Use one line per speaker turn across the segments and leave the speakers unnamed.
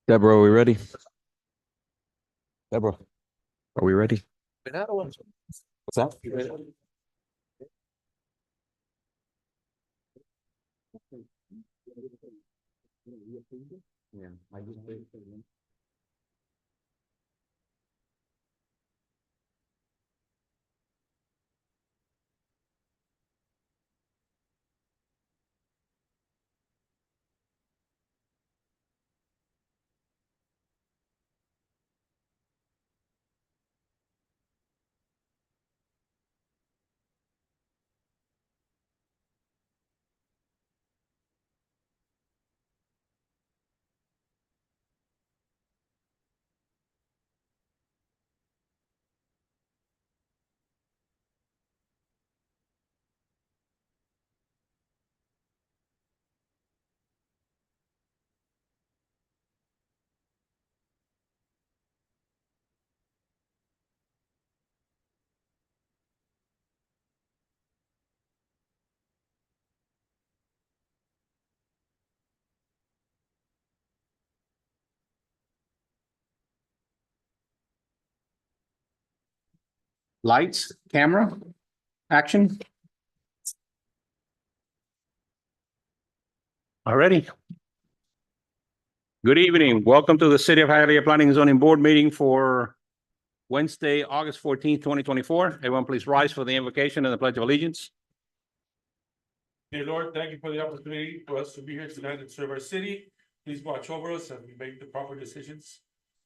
Deborah, are we ready? Deborah, are we ready? What's that? Yeah,
Lights, camera, action. Alrighty. Good evening. Welcome to the City of Hialeah Planning and Zoning Board meeting for Wednesday, August 14th, 2024. Everyone please rise for the invocation and the Pledge of Allegiance.
Dear Lord, thank you for the opportunity for us to be here tonight and serve our city. Please watch over us and we make the proper decisions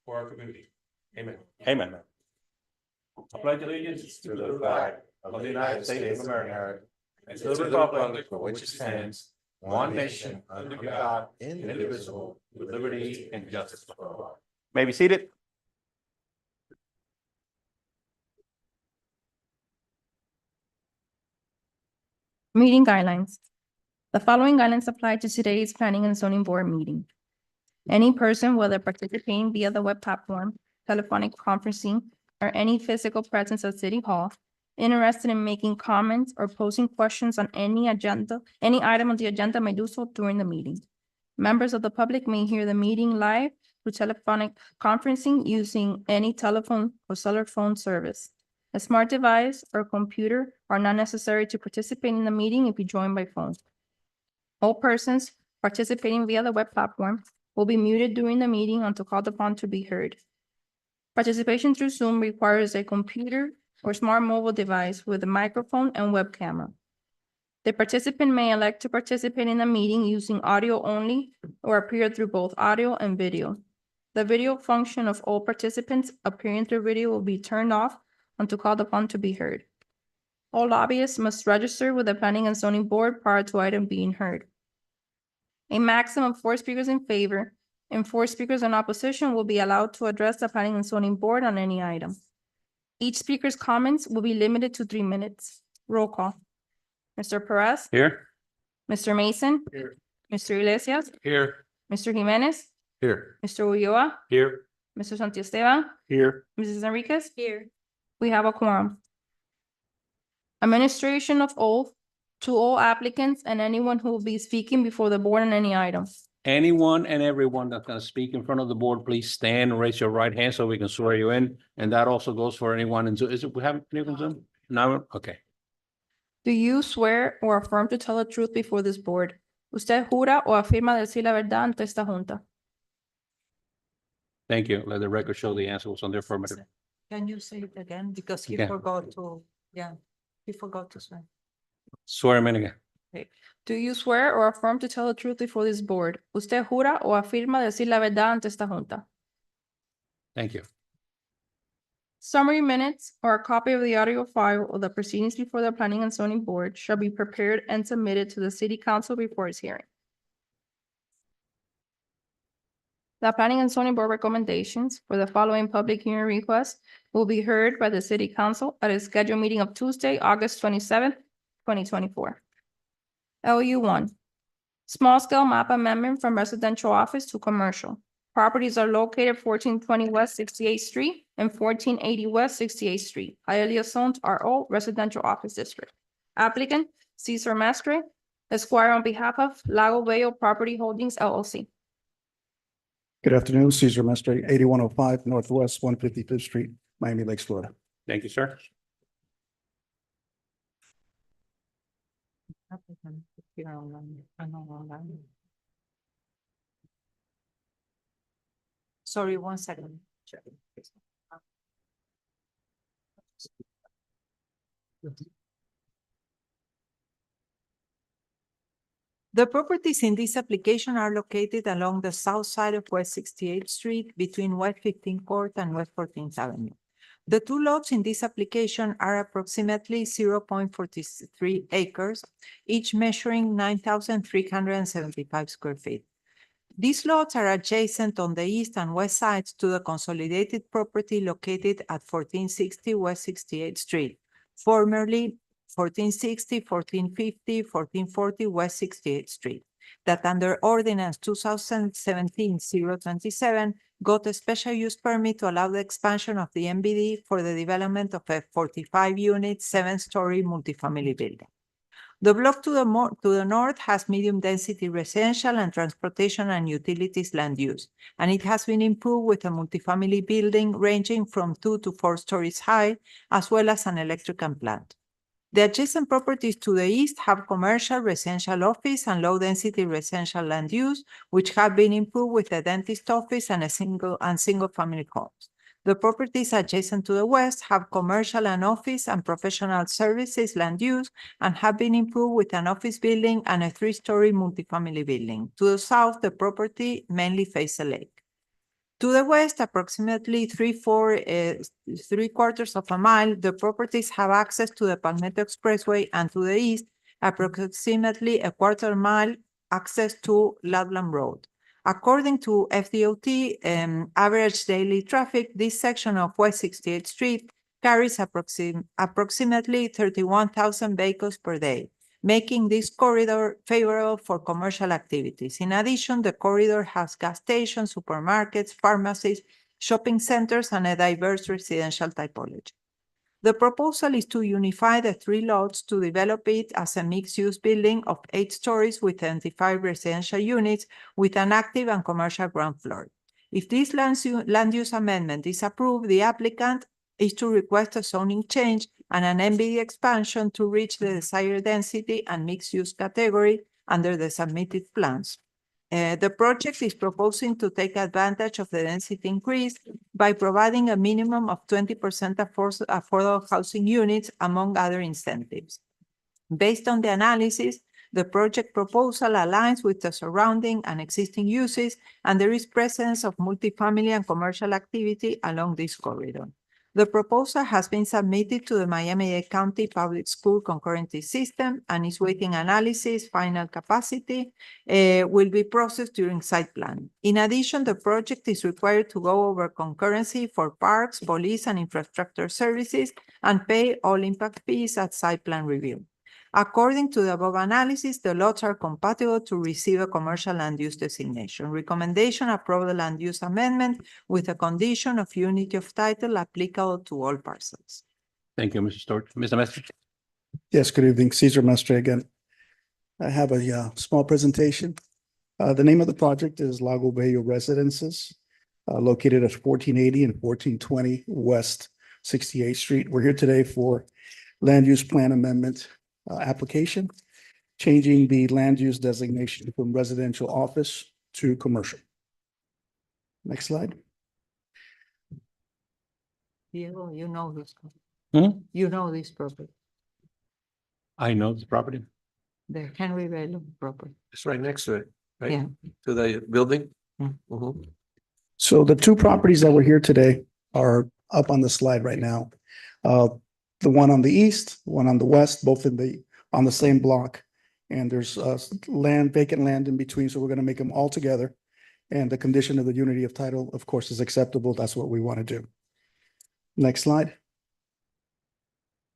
for our community. Amen.
Amen.
I pledge allegiance
to the flag of the United States of America and to the republic for which it stands, one nation, under God, indivisible, with liberty and justice for all.
May be seated.
Meeting guidelines. The following guidelines apply to today's Planning and Zoning Board meeting. Any person, whether participating via the web platform, telephonic conferencing, or any physical presence at City Hall, interested in making comments or posing questions on any item on the agenda may do so during the meeting. Members of the public may hear the meeting live through telephonic conferencing using any telephone or cellular phone service. A smart device or computer are not necessary to participate in the meeting if you join by phone. All persons participating via the web platform will be muted during the meeting until called upon to be heard. Participation through Zoom requires a computer or smart mobile device with a microphone and web camera. The participant may elect to participate in the meeting using audio only or appear through both audio and video. The video function of all participants appearing through video will be turned off until called upon to be heard. All lobbyists must register with the Planning and Zoning Board prior to item being heard. A maximum of 4 speakers in favor and 4 speakers in opposition will be allowed to address the Planning and Zoning Board on any item. Each speaker's comments will be limited to 3 minutes. Roll call. Mr. Perez?
Here.
Mr. Mason?
Here.
Mr. Iglesias?
Here.
Mr. Jimenez?
Here.
Mr. Ulloa?
Here.
Mr. Santiesteban?
Here.
Mrs. Enriquez? Here. We have a quorum. Administration of oath to all applicants and anyone who will be speaking before the board on any item.
Anyone and everyone that's going to speak in front of the board, please stand and raise your right hand so we can swear you in. And that also goes for anyone in Zoom. We have anyone in Zoom? No? Okay.
Do you swear or affirm to tell the truth before this board? ¿Usted jura o afirma decir la verdad ante esta junta?
Thank you. Let the record show the answer was on the affirmative.
Can you say it again? Because he
Okay.
forgot to, he forgot to swear.
Swear him in again.
Do you swear or affirm to tell the truth before this board? ¿Usted jura o afirma decir la verdad ante esta junta?
Thank you.
Summary minutes or a copy of the audio file of the proceedings before the Planning and Zoning Board shall be prepared and submitted to the City Council before its hearing. The Planning and Zoning Board recommendations for the following public hearing requests will be heard by the City Council at a scheduled meeting of Tuesday, August 27th, 2024. LU 1, small scale map amendment from residential office to commercial. Properties are located 1420 West 68th Street and 1480 West 68th Street. Hialeah zones are all residential office district. Applicant Cesar Mestre, Esquire on behalf of Lago Bello Property Holdings LLC.
Good afternoon, Cesar Mestre, 8105 Northwest 155th Street, Miami Lakes, Florida.
Thank you, sir.
Sorry, 1 second. The properties in this application are located along the south side of West 68th Street between West 15th Court and West 14th Avenue. The two lots in this application are approximately 0.43 acres, each measuring 9,375 square feet. These lots are adjacent on the east and west sides to the consolidated property located at 1460 West 68th Street, formerly 1460, 1450, 1440 West 68th Street, that under Ordinance 2017-027 got a special use permit to allow the expansion of the MBD for the development of a 45-unit, 7-story multifamily building. The block to the north has medium-density residential and transportation and utilities land use, and it has been improved with a multifamily building ranging from 2 to 4 stories high, as well as an electrical plant. The adjacent properties to the east have commercial, residential office, and low-density residential land use, which have been improved with a dentist office and single-family homes. The properties adjacent to the west have commercial and office and professional services land use and have been improved with an office building and a 3-story multifamily building. To the south, the property mainly faces a lake. To the west, approximately 3/4 of a mile, the properties have access to the Palmetto Expressway, and to the east, approximately a 1/4 mile access to Ludlam Road. According to FDOT average daily traffic, this section of West 68th Street carries approximately 31,000 vehicles per day, making this corridor favorable for commercial activities. In addition, the corridor has gas stations, supermarkets, pharmacies, shopping centers, and a diverse residential typology. The proposal is to unify the 3 lots to develop it as a mixed-use building of 8 stories with 25 residential units with an active and commercial ground floor. If this land use amendment is approved, the applicant is to request a zoning change and an MBD expansion to reach the desired density and mixed-use category under the submitted plans. The project is proposing to take advantage of the density increase by providing a minimum of 20% affordable housing units, among other incentives. Based on the analysis, the project proposal aligns with the surrounding and existing uses, and there is presence of multifamily and commercial activity along this corridor. The proposal has been submitted to the Miami-Dade County Public School concurrency system and is waiting analysis. Final capacity will be processed during site plan. In addition, the project is required to go over concurrency for parks, police, and infrastructure services and pay all impact fees at site plan review. According to the above analysis, the lots are compatible to receive a commercial land use designation. Recommendation: approve the land use amendment with a condition of unity of title applicable to all parcels.
Thank you, Mr. Storch. Mr. Mestre?
Yes, good evening, Cesar Mestre again. I have a small presentation. The name of the project is Lago Bello Residences, located at 1480 and 1420 West 68th Street. We're here today for land use plan amendment application, changing the land use designation from residential office to commercial. Next slide.
Diego, you know this.
Hmm?
You know this property,
I know the property.
the Henry Bello property.
It's right next to it, right?
Yeah.
To the building.
Mm.
Mhm.
So the two properties that were here today are up on the slide right now. The one on the east, one on the west, both on the same block. And there's vacant land in between, so we're going to make them all together. And the condition of the unity of title, of course, is acceptable. That's what we want to do. Next slide.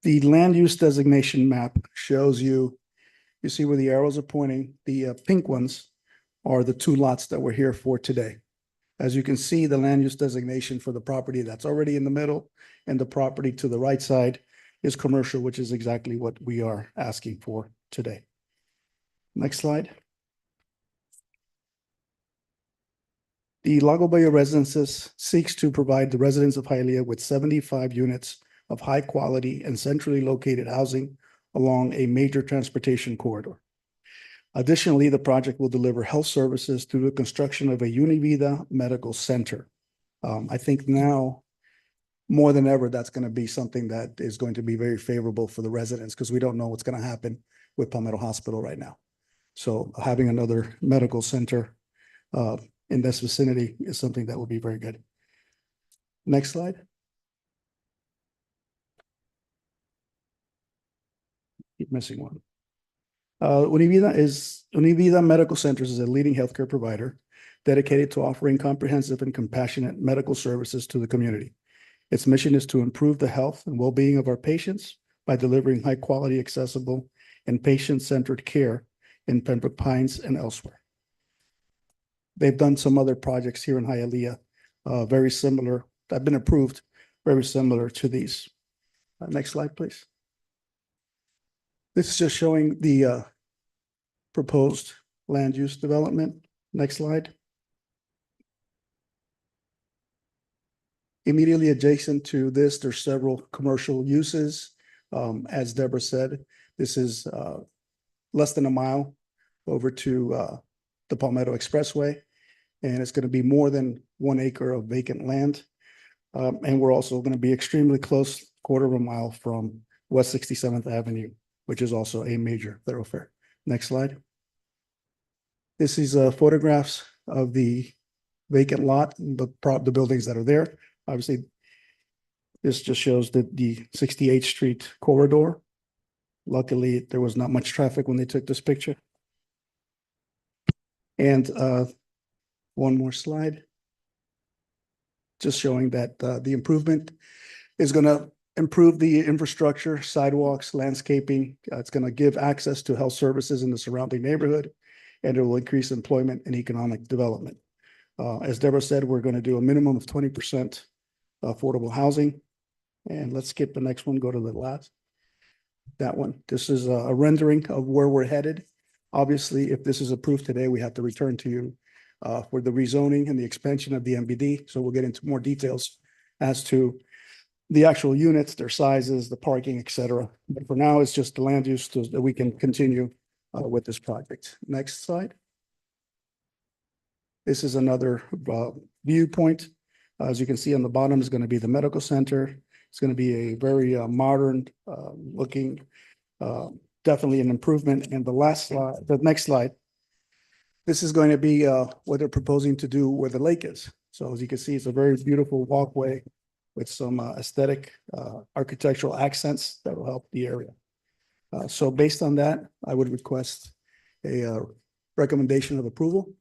The land use designation map shows you see where the arrows are pointing. The pink ones are the 2 lots that we're here for today. As you can see, the land use designation for the property that's already in the middle and the property to the right side is commercial, which is exactly what we are asking for today. Next slide. The Lago Bay Residences seeks to provide the residents of Hialeah with 75 units of high quality and centrally located housing along a major transportation corridor. Additionally, the project will deliver health services through the construction of a Univida Medical Center. I think now, more than ever, that's going to be something that is going to be very favorable for the residents because we don't know what's going to happen with Palmetto Hospital right now. So having another medical center in this vicinity is something that will be very good. Next slide. Keep missing one. Univida Medical Centers is a leading healthcare provider dedicated to offering comprehensive and compassionate medical services to the community. Its mission is to improve the health and well-being of our patients by delivering high-quality, accessible, and patient-centered care in Pembroke Pines and elsewhere. They've done some other projects here in Hialeah, very similar, that have been approved, very similar to these. Next slide, please. This is just showing the proposed land use development. Next slide. Immediately adjacent to this, there's several commercial uses. As Deborah said, this is less than a mile over to the Palmetto Expressway, and it's going to be more than 1 acre of vacant land. And we're also going to be extremely close, 1/4 mile from West 67th Avenue, which is also a major thoroughfare. Next slide. This is photographs of the vacant lot, the buildings that are there. Obviously, this just shows the 68th Street corridor. Luckily, there was not much traffic when they took this picture. And one more slide. Just showing that the improvement is going to improve the infrastructure, sidewalks, landscaping. It's going to give access to health services in the surrounding neighborhood, and it will increase employment and economic development. As Deborah said, we're going to do a minimum of 20% affordable housing. And let's skip the next one, go to the last. That one. This is a rendering of where we're headed. Obviously, if this is approved today, we have to return to you for the rezoning and the expansion of the MBD. So we'll get into more details as to the actual units, their sizes, the parking, et cetera. But for now, it's just the land use so that we can continue with this project. Next slide. This is another viewpoint. As you can see on the bottom is going to be the medical center. It's going to be a very modern looking, definitely an improvement. And the last slide, the next slide, this is going to be what they're proposing to do where the lake is. So as you can see, it's a very beautiful walkway with some aesthetic architectural accents that will help the area. So based on that, I would request a recommendation of approval,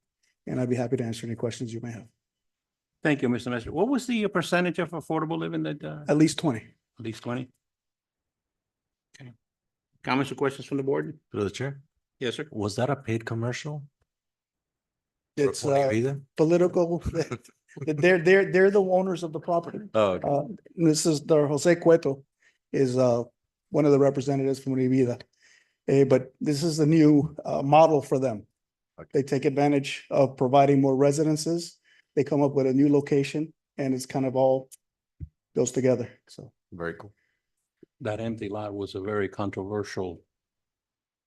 and I'd be happy to answer any questions you may have.
Thank you, Mr. Messer. What was the percentage of affordable living that,
At least 20.
at least 20? Okay. Comments or questions from the board?
Through the chair.
Yes, sir.
Was that a paid commercial?
It's
For Univida?
political. They're the owners of the property.
Oh, okay.
This is the Jose Cueto is one of the representatives from Univida. But this is the new model for them.
Okay.
They take advantage of providing more residences. They come up with a new location and it's kind of all goes together. So
Very cool.
That empty lot was a very controversial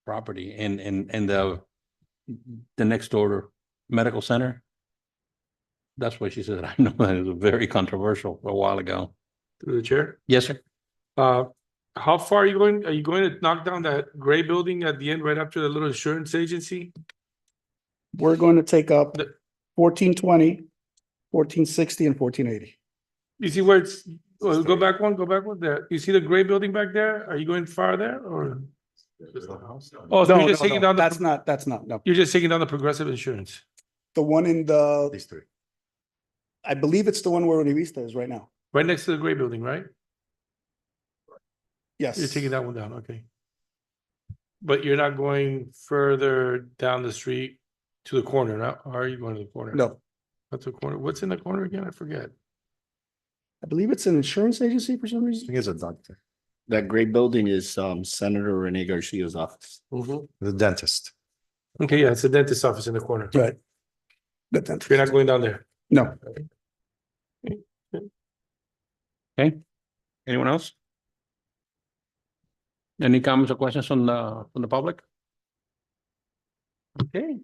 property and the next door medical center. That's what she said. I know that it was very controversial a while ago.
Through the chair.
Yes, sir.
How far are you going? Are you going to knock down that gray building at the end, right after the little insurance agency?
we're going to take up
The-
1420, 1460, and 1480.
You see where it's, oh, go back one there. You see the gray building back there? Are you going far there or? Oh, so
No,
you're just
no,
taking
no,
down
that's not, no.
you're just taking down the Progressive Insurance.
The one in the,
These three.
I believe it's the one where Univista is right now.
Right next to the gray building, right?
Yes.
You're taking that one down, okay. But you're not going further down the street to the corner, now, or are you going to the corner?
No,
That's the corner. What's in the corner again? I forget.
I believe it's an insurance agency for some
I
reason.
think it's a doctor,
That gray building is Senator Rene Garcia's office.
the dentist.
Okay, yeah, it's the dentist office in the corner.
Right. But then,
You're not going down there.
No.
Okay, anyone else? Any comments or questions from the public? Okay.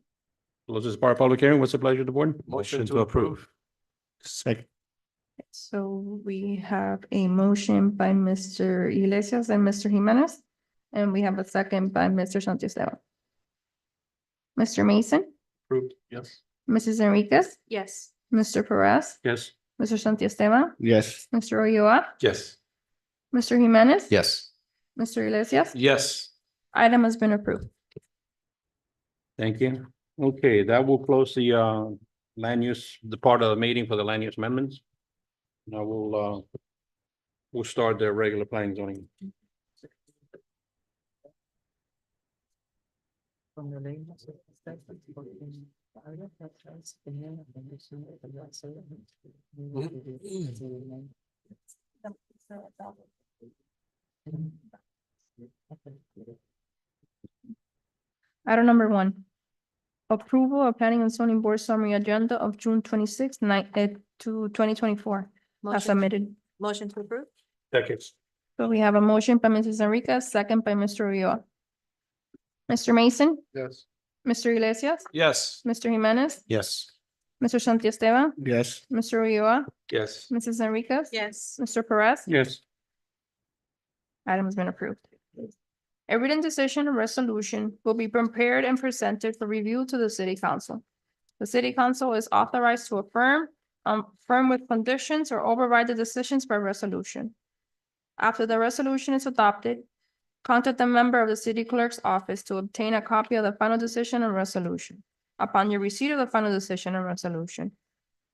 Close this part of public hearing. What's the pleasure of the board?
Motion to approve.
Second.
So we have a motion by Mr. Iglesias and Mr. Jimenez, and we have a second by Mr. Santiago. Mr. Mason,
Approved, yes.
Mrs. Enriquez,
Yes.
Mr. Perez,
Yes.
Mr. Santiago,
Yes.
Mr. Ulloa,
Yes.
Mr. Jimenez.
Yes.
Mr. Iglesias.
Yes.
Item has been approved.
Thank you. Okay, that will close the land use, the part of the meeting for the land use amendments. Now we'll start the regular planning zoning.
Item number 1. Approval of Planning and Zoning Board Summary Agenda of June 26th, 2024, as submitted.
Motion to approve?
Seconds.
So we have a motion by Mrs. Enriquez, second by Mr. Ulloa. Mr. Mason,
Yes.
Mr. Iglesias,
Yes.
Mr. Jimenez,
Yes.
Mr. Santiago,
Yes.
Mr. Ulloa,
Yes.
Mrs. Enriquez.
Yes.
Mr. Perez.
Yes.
Item has been approved. A written decision and resolution will be prepared and presented for review to the city council. The city council is authorized to affirm with conditions or override the decisions by resolution. After the resolution is adopted, contact a member of the city clerk's office to obtain a copy of the final decision and resolution. Upon your receipt of the final decision and resolution,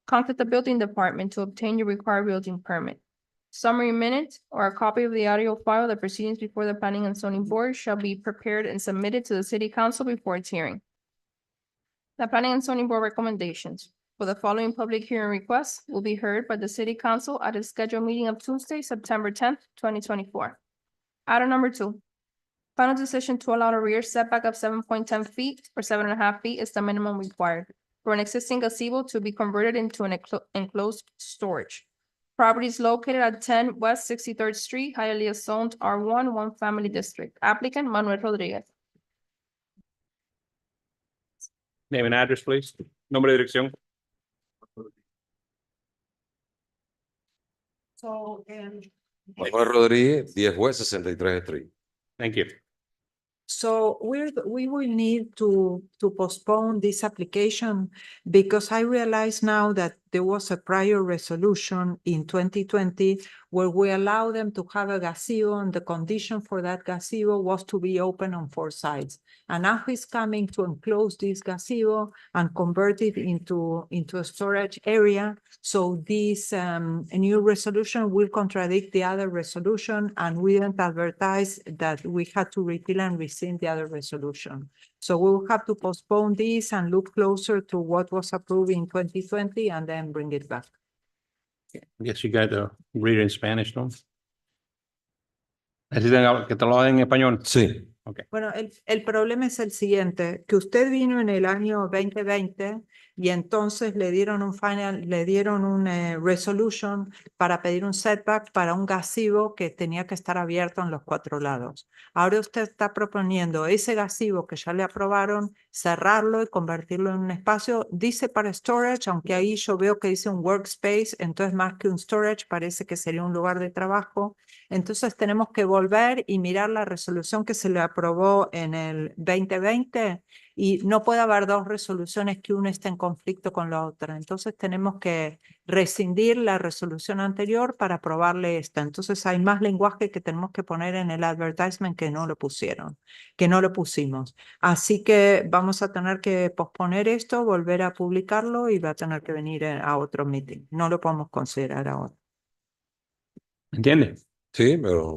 contact the building department to obtain your required building permit. Summary minutes or a copy of the audio file of the proceedings before the Planning and Zoning Board shall be prepared and submitted to the city council before its hearing. The Planning and Zoning Board recommendations for the following public hearing requests will be heard by the city council at its scheduled meeting of Tuesday, September 10th, 2024. Item number 2. Final decision to allow a rear setback of 7.10 feet or 7.5 feet is the minimum required for an existing gazebo to be converted into an enclosed storage. Property is located at 10 West 63rd Street, Hialeah zoned R1, one family district. Applicant Manuel Rodriguez.
Name and address, please. Nombre de dirección.
So,
Manuel Rodríguez, 10 West 63 Street.
Thank you.
So we will need to postpone this application because I realize now that there was a prior resolution in 2020 where we allow them to have a gazebo, and the condition for that gazebo was to be open on 4 sides. And now he's coming to enclose this gazebo and convert it into a storage area. So this new resolution will contradict the other resolution, and we didn't advertise that we had to repeal and rescind the other resolution. So we will have to postpone this and look closer to what was approved in 2020 and then bring it back.
Yes, you got to read it in Spanish, ¿no? Necesitan que te lo hagan en español.
Sí.
Bueno, el problema es el siguiente, que usted vino en el año 2020 y entonces le dieron un resolution para pedir un setback para un gazebo que tenía que estar abierto en los 4 lados. Ahora usted está proponiendo ese gazebo que ya le aprobaron, cerrarlo y convertirlo en un espacio. Dice para storage, aunque ahí yo veo que dice un workspace, entonces más que un storage parece que sería un lugar de trabajo. Entonces tenemos que volver y mirar la resolución que se le aprobó en el 2020 y no puede haber 2 resoluciones que una esté en conflicto con la otra. Entonces tenemos que rescindir la resolución anterior para aprobarle esta. Entonces hay más lenguaje que tenemos que poner en el advertisement que no lo pusimos. Así que vamos a tener que posponer esto, volver a publicarlo y va a tener que venir a otro meeting. No lo podemos considerar ahora.
¿Entiende?
Sí, pero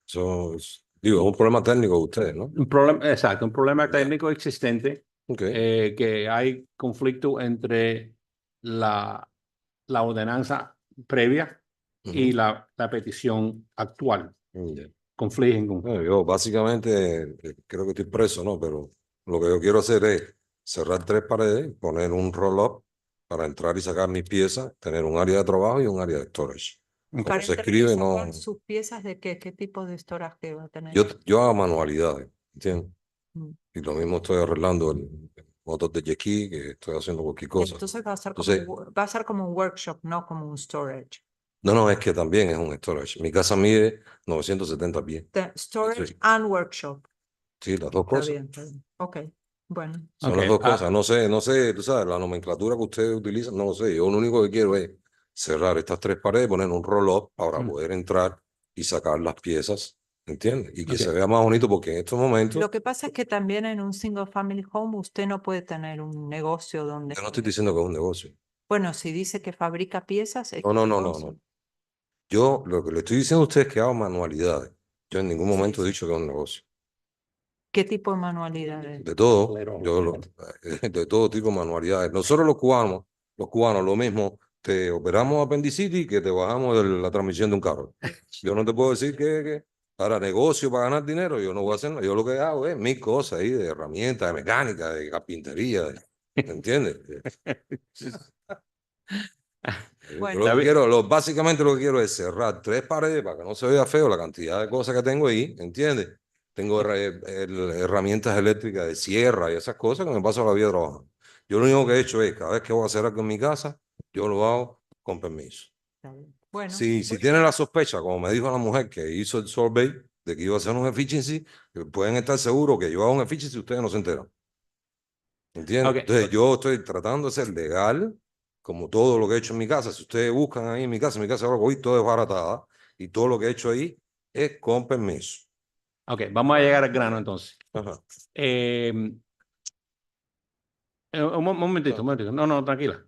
eso es, digo, es un problema técnico de ustedes, ¿no?
Un problema, exacto, un problema técnico existente,
Ok.
que hay conflicto entre la ordenanza previa y la petición actual.
Ya.
Confligen con.
Bueno, yo básicamente creo que estoy preso, ¿no? Pero lo que yo quiero hacer es cerrar 3 paredes, poner un roll-up para entrar y sacar mis piezas, tener un área de trabajo y un área de storage. Como
Para
se
entrar y
escribe, no,
sacar sus piezas de qué tipo de storage va a tener.
yo hago manualidades, ¿entiendes?
Mm.
Y lo mismo estoy arreglando el motor de jet ski, que estoy haciendo cualquier cosa.
Entonces va a ser
Entonces-
va a ser como un workshop, no como un storage.
No, es que también es un storage. Mi casa mide 970 pies.
Storage
Sí.
and workshop.
Sí, las dos
Está
cosas.
bien, está bien. Ok, bueno.
Son
Ok,
las dos cosas. No sé, tú sabes, la nomenclatura que ustedes utilizan, no lo sé. Yo lo único que quiero es cerrar estas tres paredes, poner un roll-up para
Mm.
poder entrar y sacar las piezas, ¿entiendes? Y que
Ok.
se vea más bonito porque en estos momentos,
Lo que pasa es que también en un single family home usted no puede tener un negocio donde...
yo no estoy diciendo que es un negocio.
Bueno, si dice que fabrica piezas... es
No,
un
no, no, no,
negocio.
no. Yo lo que le estoy diciendo a ustedes es que hago manualidades. Yo en ningún momento he dicho que es un negocio.
¿Qué tipo de manualidades?
De todo,
Claro.
de todo tipo de manualidades. Nosotros los cubanos, lo mismo, te operamos apendicitis que te bajamos de la transmisión de un carro. Yo no te puedo decir que para negocio, para ganar dinero, yo no voy a hacer nada. Yo lo que hago es mil cosas ahí de herramientas, de mecánica, de carpintería, ¿me entiendes?
Bueno.
Yo lo que quiero, básicamente lo que quiero es cerrar tres paredes para que no se vea feo la cantidad de cosas que tengo ahí, ¿entiendes? Tengo herramientas eléctricas de sierra y esas cosas que me paso la vida trabajando. Yo lo único que he hecho es, cada vez que voy a hacer algo en mi casa, yo lo hago con permiso.
Está bien. Bueno,
Si tienen la sospecha, como me dijo la mujer que hizo el survey, de que iba a hacer un efficiency, pueden estar seguros que yo hago un efficiency y ustedes no se enteran. ¿Entiendes?
Ok.
Entonces yo estoy tratando de ser legal, como todo lo que he hecho en mi casa. Si ustedes buscan ahí en mi casa ahora hoy todo es baratada y todo lo que he hecho ahí es con permiso.
Ok, vamos a llegar al grano entonces.
Ajá.
Un momentito, un momentito. No, tranquila.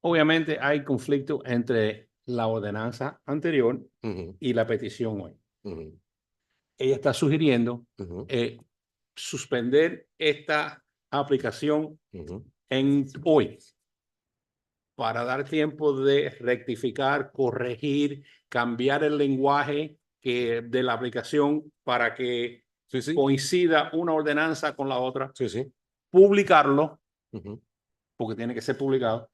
Obviamente hay conflicto entre la ordenanza anterior
Ujú,
y la petición hoy.
ujú,
Ella está sugiriendo
ujú,
suspender esta aplicación
ujú.
en hoy para dar tiempo de rectificar, corregir, cambiar el lenguaje de la aplicación para que
Sí, sí,
coincida una ordenanza con la otra,
sí, sí.
publicarlo,
Ujú.
porque tiene que ser publicado,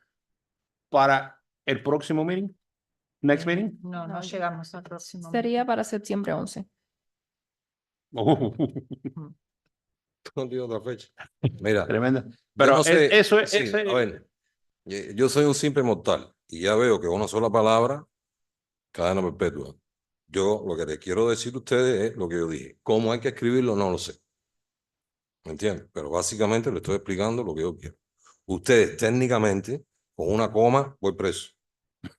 para el próximo meeting, next meeting.
no llegamos al próximo.
Sería para septiembre 11.
No digo otra fecha. Mira,
Tremenda.
yo
Pero
no sé,
eso es,
sí, a ver, yo soy un simple mortal y ya veo que una sola palabra, cadena perpetua. Yo lo que les quiero decir a ustedes es lo que yo dije. ¿Cómo hay que escribirlo? No lo sé. ¿Me entiendes? Pero básicamente le estoy explicando lo que yo quiero. Ustedes técnicamente, con una coma, voy preso.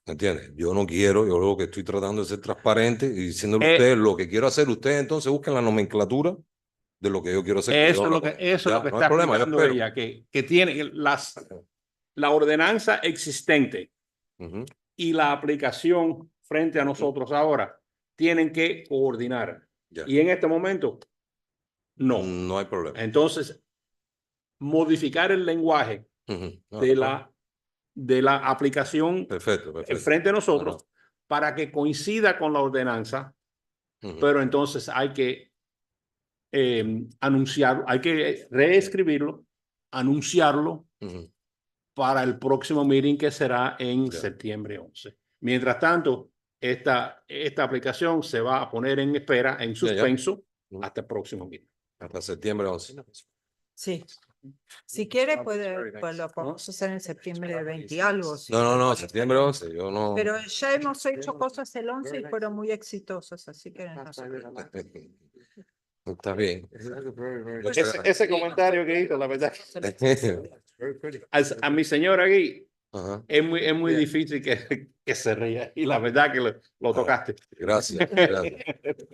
¿Me entiendes? Yo no quiero, yo lo que estoy tratando de ser transparente y diciéndole a ustedes lo que quiero hacer. Ustedes entonces busquen la nomenclatura de lo que yo quiero hacer.
eso es lo que, eso es lo que
no
está
hay problema, yo
explicando
espero.
ella, que tiene la ordenanza existente
Ujú.
y la aplicación frente a nosotros ahora tienen que coordinar.
Ya.
Y en este momento, no.
No hay problema.
Entonces, modificar el lenguaje
Ujú. No,
de la aplicación
perfecto.
frente a nosotros
Ajá.
para que coincida con la ordenanza,
Ujú.
pero entonces hay que anunciarlo, hay que reescribirlo, anunciarlo
Ujú.
para el próximo meeting que será en
Ya.
septiembre 11. Mientras tanto, esta aplicación se va a poner en espera, en suspenso, hasta el próximo meeting.
Hasta septiembre 11.
Sí. Si quiere, pues lo podemos hacer en septiembre de 20 y algo. si
No,
le parece.
septiembre 11. Yo no.
Pero ya hemos hecho cosas el 11 y fueron muy exitosas, así que no sé.
Está bien.
Ese comentario que hizo, la verdad, a mi señora aquí
Ajá.
es muy difícil que se ría. Y la verdad que lo tocaste.
Gracias.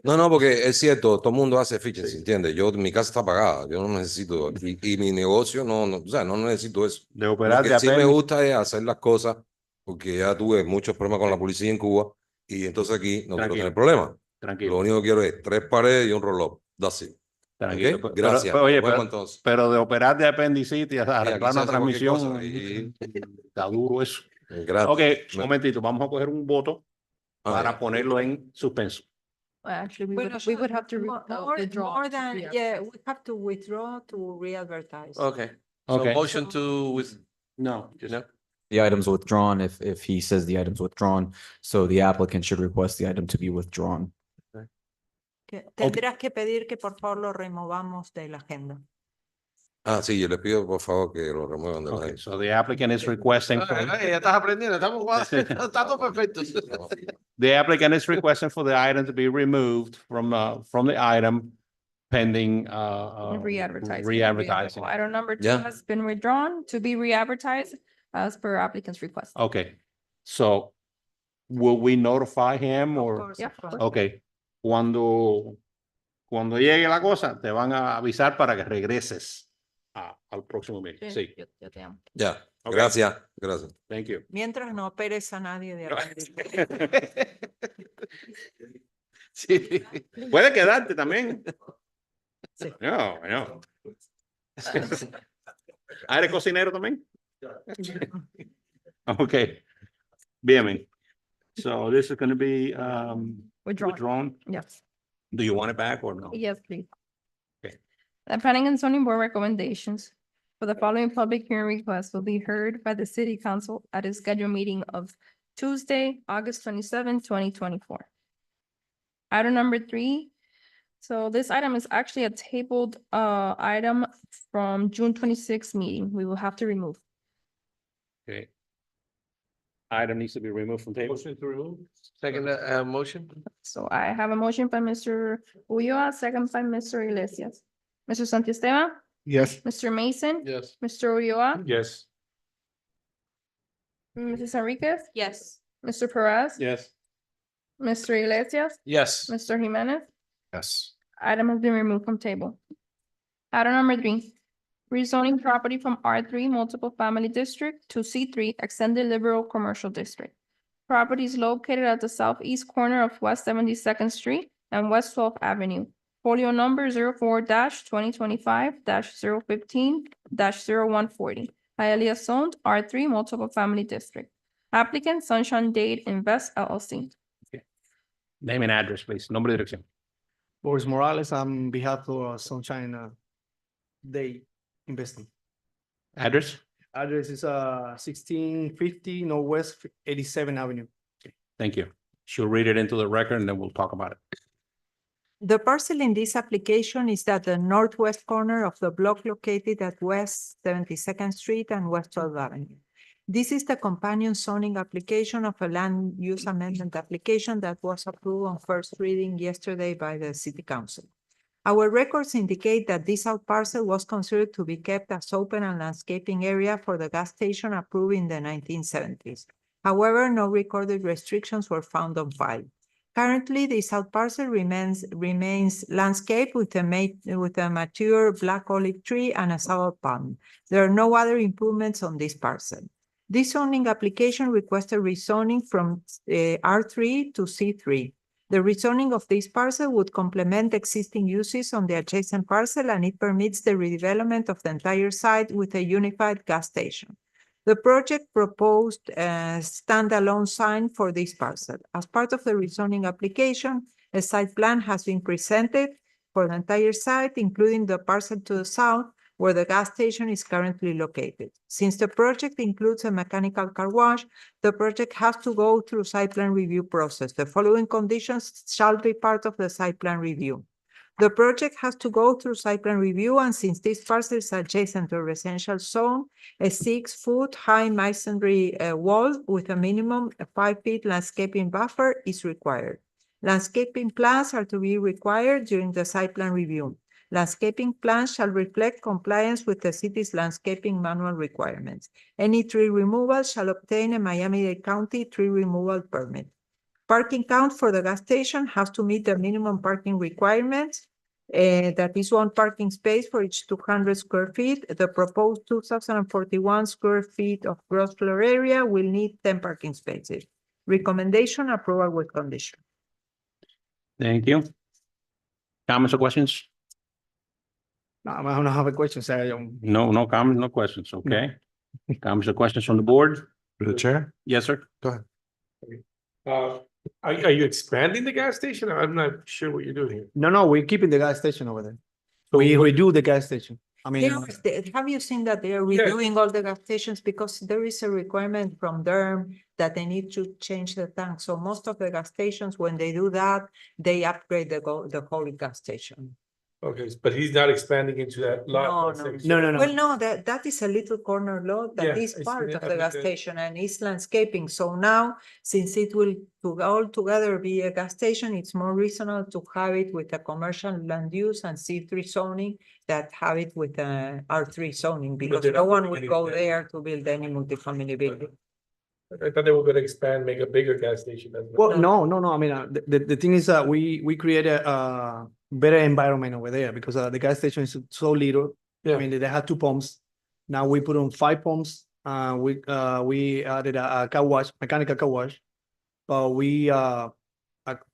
No, porque es cierto, todo el mundo hace fichas, ¿entiendes? Mi casa está pagada, yo no necesito, y mi negocio o sea, no necesito eso.
De
Lo
operar
que
de
sí me
apéndice.
gusta es hacer las cosas, porque ya tuve muchos problemas con la policía en Cuba, y entonces aquí no quiero
Tranquilo.
tener problemas.
Tranquilo.
Lo único que quiero es tres paredes y un roll-up. That's it.
Tranquilo.
¿Ok? Gracias.
Pero, oye,
Nos vemos entonces.
pero de operar de apendicitis a
Sí, aquí
arreglar
se
una
hace cualquier cosa,
transmisión, está duro eso.
Gracias.
Ok, un momentito, vamos a coger un voto para
ya.
ponerlo en suspenso.
Well, actually,
Bueno,
we would have to withdraw.
more than, yeah, we have to withdraw to re-advertise.
Okay. So
Okay.
motion to
No, just.
The item's withdrawn if he says the item's withdrawn. So the applicant should request the item to be withdrawn.
Tendrás que pedir que por favor lo removamos de la agenda.
Ah, sí, yo le pido por favor que lo remuevan de la
Okay,
agenda.
so the applicant is requesting.
Ya estás aprendiendo, estamos está todo perfecto.
The applicant is requesting for the item to be removed from the item pending,
Re-advertising.
re-advertising.
Item number 2
Yeah.
has been withdrawn to be re-advertised as per applicant's request.
Okay, so will we notify him
Of
or?
course,
Yeah.
of course.
Okay, cuando llegue la cosa, te van a avisar para que regreses al próximo meeting. Sí,
Yo te amo.
Ya,
Ok.
gracias, gracias.
thank you.
Mientras no operes a nadie de acá.
Sí, puede quedarte también.
Sí.
No. ¿Eres cocinero también? Okay. Bien. So this is going to be
Withdrawn.
withdrawn.
Yes.
Do you want it back or no?
Yes, please.
Okay.
The Planning and Zoning Board recommendations for the following public hearing requests will be heard by the city council at a scheduled meeting of Tuesday, August 27, 2024. Item number 3. So this item is actually a tabled item from June 26th meeting. We will have to remove.
Okay. Item needs to be removed from table.
Motion to remove?
Second, motion?
So I have a motion by Mr. Ulloa, second by Mr. Iglesias. Mr. Santisteban,
Yes.
Mr. Mason,
Yes.
Mr. Ulloa,
Yes.
Mrs. Enriquez,
Yes.
Mr. Perez,
Yes.
Mr. Iglesias,
Yes.
Mr. Jimenez.
Yes.
Item has been removed from table. Item number 3, rezoning property from R3 Multiple Family District to C3 Extended Liberal Commercial District. Property is located at the southeast corner of West 72nd Street and West 12th Avenue. Folio number 04-2025-015-0140. Hialeah zoned R3 Multiple Family District. Applicant Sunshine Dade Invest LLC.
Name and address, please. Nombre y dirección.
Boris Morales on behalf of Sunshine Day Investing.
Address?
Address is 1650 Northwest 87th Avenue.
Thank you. She'll read it into the record and then we'll talk about it.
The parcel in this application is at the northwest corner of the block located at West 72nd Street and West 12th Avenue. This is the companion zoning application of a land use amendment application that was approved on first reading yesterday by the City Council. Our records indicate that this out parcel was considered to be kept as open and landscaping area for the gas station approved in the 1970s. However, no recorded restrictions were found on file. Currently, this out parcel remains landscaped with a mature black olive tree and a sour palm. There are no other improvements on this parcel. This zoning application requested rezoning from R3 to C3. The rezoning of this parcel would complement existing uses on the adjacent parcel, and it permits the redevelopment of the entire site with a unified gas station. The project proposed a standalone sign for this parcel. As part of the rezoning application, a site plan has been presented for the entire site, including the parcel to the south, where the gas station is currently located. Since the project includes a mechanical car wash, the project has to go through site plan review process. The following conditions shall be part of the site plan review. The project has to go through site plan review, and since this parcel is adjacent to a residential zone, a 6-foot high masonry wall with a minimum 5 feet landscaping buffer is required. Landscaping plans are to be required during the site plan review. Landscaping plans shall reflect compliance with the city's landscaping manual requirements. Any tree removal shall obtain a Miami-Dade County tree removal permit. Parking count for the gas station has to meet the minimum parking requirements. That is 1 parking space for each 200 square feet. The proposed 2,041 square feet of gross floor area will need 10 parking spaces. Recommendation approval with condition.
Thank you. Comments or questions?
No, I don't have a question, sir.
No comments, no questions, okay? Comments or questions from the board?
Through the chair?
Yes, sir.
Are you expanding the gas station? I'm not sure what you're doing here.
No, we're keeping the gas station over there. We redo the gas station. I mean,
Have you seen that they are redoing all the gas stations because there is a requirement from DERM that they need to change the tank. So most of the gas stations, when they do that, they upgrade the whole gas station.
Okay, but he's not expanding into that lot.
No,
that's
no.
next
No,
to-
no, no.
Well, no, that is a little corner lot
Yeah,
that is
I see
part
that,
of the gas
but,
station and is landscaping. So now, since it will all together be a gas station, it's more reasonable to have it with a commercial land use and C3 zoning that have it with a R3 zoning because
they're
no
not
one
putting
would
any
go
plans.
there to build any multifamily building.
I thought they were gonna expand, make a bigger gas station. That's
Well,
what-
no. I mean, the thing is that we create a better environment over there because the gas station is so little.
Yeah.
I mean, they had 2 pumps. Now we put on 5 pumps. We added a car wash, mechanical car wash. But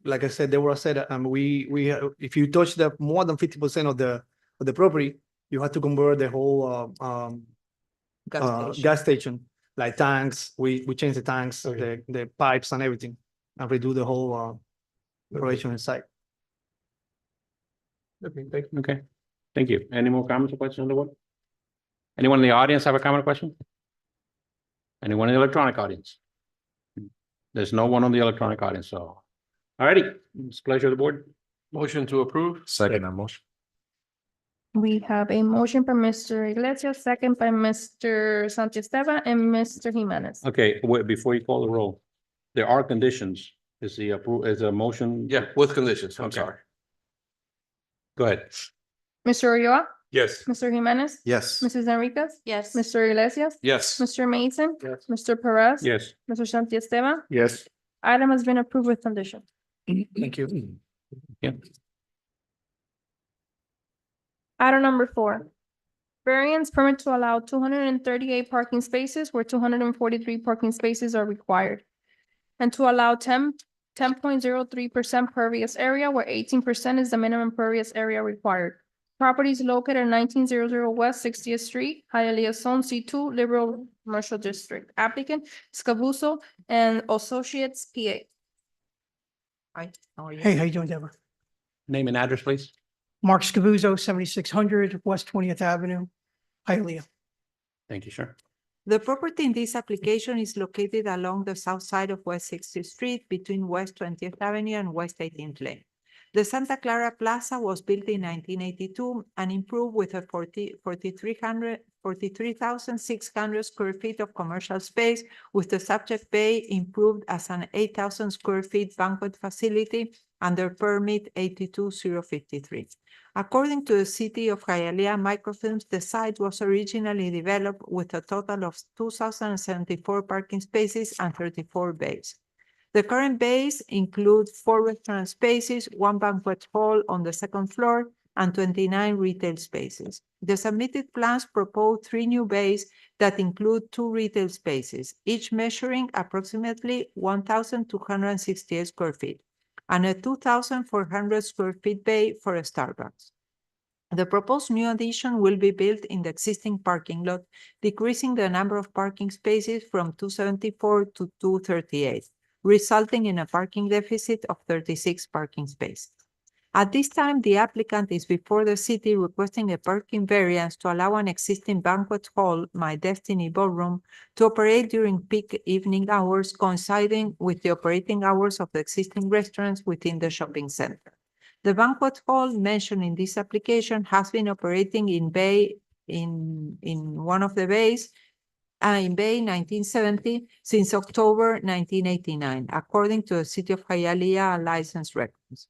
like I said, they were said, if you touch the more than 50% of the property, you have to convert the whole gas station, like tanks. We change the tanks,
Okay.
the pipes and everything, and redo the whole operation inside.
Okay, thank you.
Okay, thank you. Any more comments or questions on the board? Anyone in the audience have a comment or question? Anyone in the electronic audience? There's no one on the electronic audience, so. Alrighty, it's pleasure of the board.
Motion to approve?
Second motion.
We have a motion by Mr. Iglesias, second by Mr. Sanchez Esteban and Mr. Jimenez.
Okay, wait, before you call the roll, there are conditions. Is a motion?
Yeah, with conditions, I'm
Okay.
sorry.
Go ahead.
Mr. Ulloa,
Yes.
Mr. Jimenez,
Yes.
Mrs. Enriquez,
Yes.
Mr. Iglesias,
Yes.
Mr. Mason,
Yes.
Mr. Perez.
Yes.
Mr. Sanchez Esteban,
Yes.
item has been approved with condition.
Thank you.
Yeah.
Item number 4. Variance permit to allow 238 parking spaces where 243 parking spaces are required. And to allow 10.03% pervious area where 18% is the minimum pervious area required. Properties located at 1900 West 60th Street, Hialeah Zone C2, Liberal Commercial District. Applicant Scavuzzo and Associates, PA.
Hi, how are you?
Hey, how you doing, Deborah?
Name and address, please.
Mark Scavuzzo, 7600 West 20th Avenue, Hialeah.
Thank you, sir.
The property in this application is located along the south side of West 60th Street between West 20th Avenue and West 18th Lane. The Santa Clara Plaza was built in 1982 and improved with a 43,600 square feet of commercial space, with the subject bay improved as an 8,000 square feet banquet facility under permit 82053. According to the City of Hialeah Microfilms, the site was originally developed with a total of 2,074 parking spaces and 34 bays. The current bays include 4 restaurant spaces, 1 banquet hall on the second floor, and 29 retail spaces. The submitted plans propose 3 new bays that include 2 retail spaces, each measuring approximately 1,268 square feet, and a 2,400 square feet bay for a Starbucks. The proposed new addition will be built in the existing parking lot, decreasing the number of parking spaces from 274 to 238, resulting in a parking deficit of 36 parking spaces. At this time, the applicant is before the city requesting a parking variance to allow an existing banquet hall, My Destiny Ballroom, to operate during peak evening hours, coinciding with the operating hours of the existing restaurants within the shopping center. The banquet hall mentioned in this application has been operating in one of the bays in Bay 1970 since October 1989, according to the City of Hialeah license records.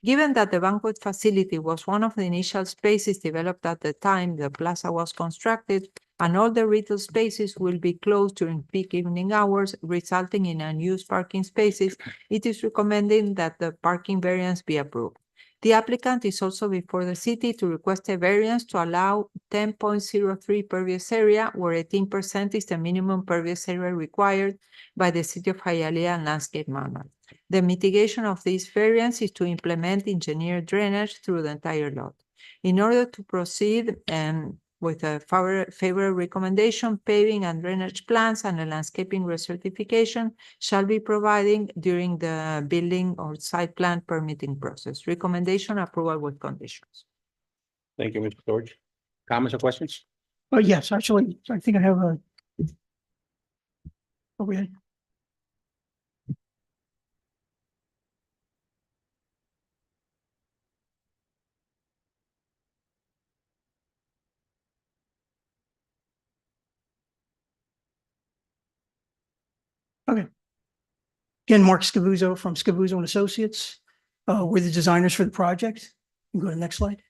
Given that the banquet facility was one of the initial spaces developed at the time the plaza was constructed, and all the retail spaces will be closed during peak evening hours, resulting in unused parking spaces, it is recommended that the parking variance be approved. The applicant is also before the city to request a variance to allow 10.03 pervious area, where 18% is the minimum pervious area required by the City of Hialeah Landscape Manual. The mitigation of this variance is to implement engineered drainage through the entire lot. In order to proceed with a favorable recommendation, paving and drainage plans and a landscaping recertification shall be provided during the building or site plan permitting process. Recommendation approval with conditions.
Thank you, Mr. George. Comments or questions?
Oh, yes, actually, I think I have a. Go ahead. Okay. Again, Mark Scavuzzo from Scavuzzo and Associates. We're the designers for the project. You can go to the next slide.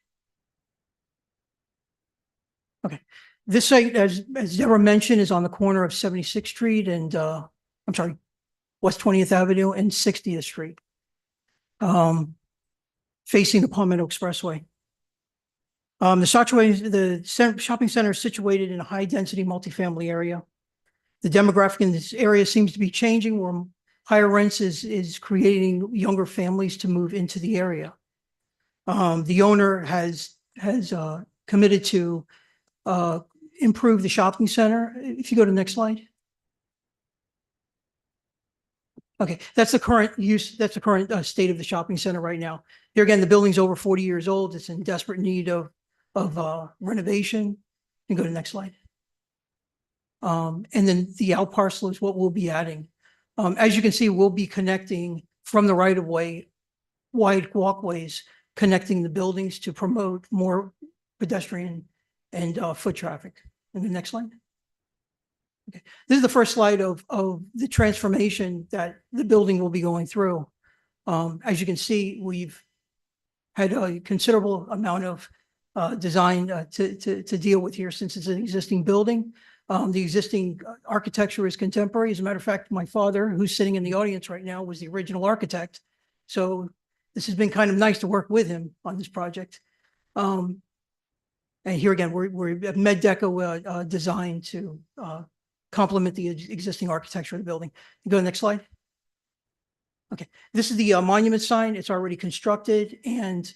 Okay, this site, as Deborah mentioned, is on the corner of 76th Street and, I'm sorry, West 20th Avenue and 60th Street. Facing the Palmetto Expressway. The shopping center is situated in a high-density multifamily area. The demographic in this area seems to be changing, where higher rents is creating younger families to move into the area. The owner has committed to improve the shopping center. If you go to the next slide. Okay, that's the current use, that's the current state of the shopping center right now. Here again, the building's over 40 years old. It's in desperate need of renovation. You can go to the next slide. And then the out parcel is what we'll be adding. As you can see, we'll be connecting from the right of way, wide walkways, connecting the buildings to promote more pedestrian and foot traffic. And the next slide. Okay, this is the first slide of the transformation that the building will be going through. As you can see, we've had a considerable amount of design to deal with here since it's an existing building. The existing architecture is contemporary. As a matter of fact, my father, who's sitting in the audience right now, was the original architect. So this has been kind of nice to work with him on this project. And here again, we're a Med Deco designed to complement the existing architecture of the building. Go to the next slide. Okay, this is the monument sign. It's already constructed and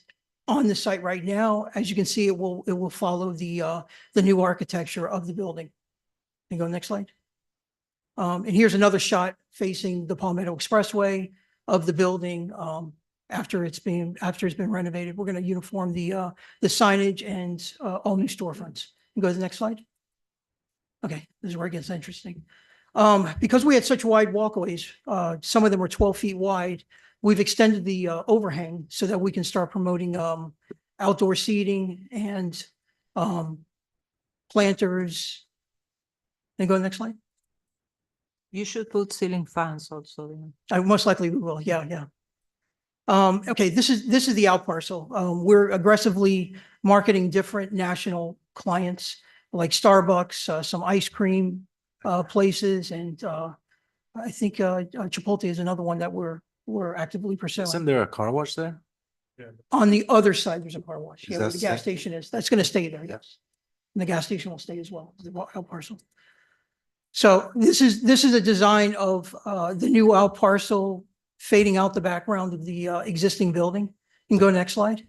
on the site right now. As you can see, it will follow the new architecture of the building. Can you go next slide? And here's another shot facing the Palmetto Expressway of the building. After it's been renovated, we're going to uniform the signage and all new storefronts. You go to the next slide. Okay, this is where it gets interesting. Because we had such wide walkways, some of them were 12 feet wide. We've extended the overhang so that we can start promoting outdoor seating and planters. Then go to the next slide.
You should put ceiling fans also.
Most likely we will. Yeah. Okay, this is the out parcel. We're aggressively marketing different national clients like Starbucks, some ice cream places, and I think Chipotle is another one that we're actively pursuing.
Isn't there a car wash there?
On the other side, there's a car wash.
Is
Yeah,
that
where the gas
safe?
station is. That's going to stay there. Yes, and the gas station will stay as well. The out parcel. So this is a design of the new out parcel fading out the background of the existing building. You can go next slide.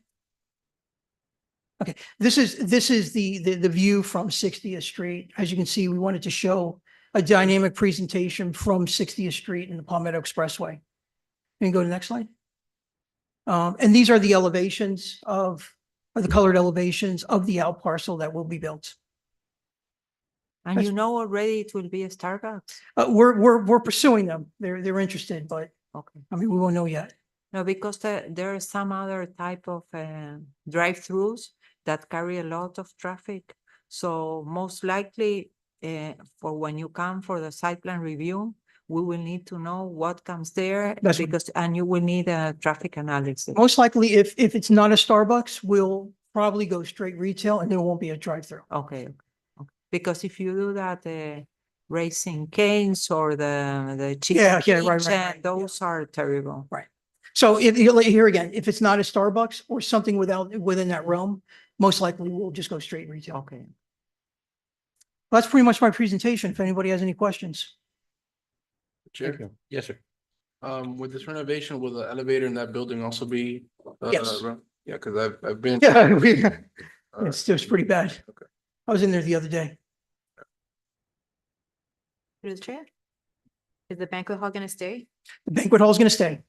Okay, this is the view from 60th Street. As you can see, we wanted to show a dynamic presentation from 60th Street and the Palmetto Expressway. You can go to the next slide. And these are the elevations of the colored elevations of the out parcel that will be built.
And you know already it will be a Starbucks?
We're pursuing them. They're interested, but
Okay.
I mean, we won't know yet.
No, because there are some other type of drive-throughs that carry a lot of traffic. So most likely, for when you come for the site plan review, we will need to know what comes there
That's right.
and you will need a traffic analysis.
Most likely, if it's not a Starbucks, we'll probably go straight retail and there won't be a drive-through.
Okay. Because if you do that, Raising Cane's or the Chicken
right,
Kitchen,
right.
those are terrible.
So here again, if it's not a Starbucks or something within that realm, most likely we'll just go straight retail.
Okay.
That's pretty much my presentation. If anybody has any questions.
Thank you. Yes, sir.
With this renovation, will the elevator in that building also be?
Yes.
Yeah, because I've been.
Yeah, it's pretty bad.
Okay.
I was in there the other day.
Through the chair. Is the banquet hall gonna stay?
The banquet hall is going to stay.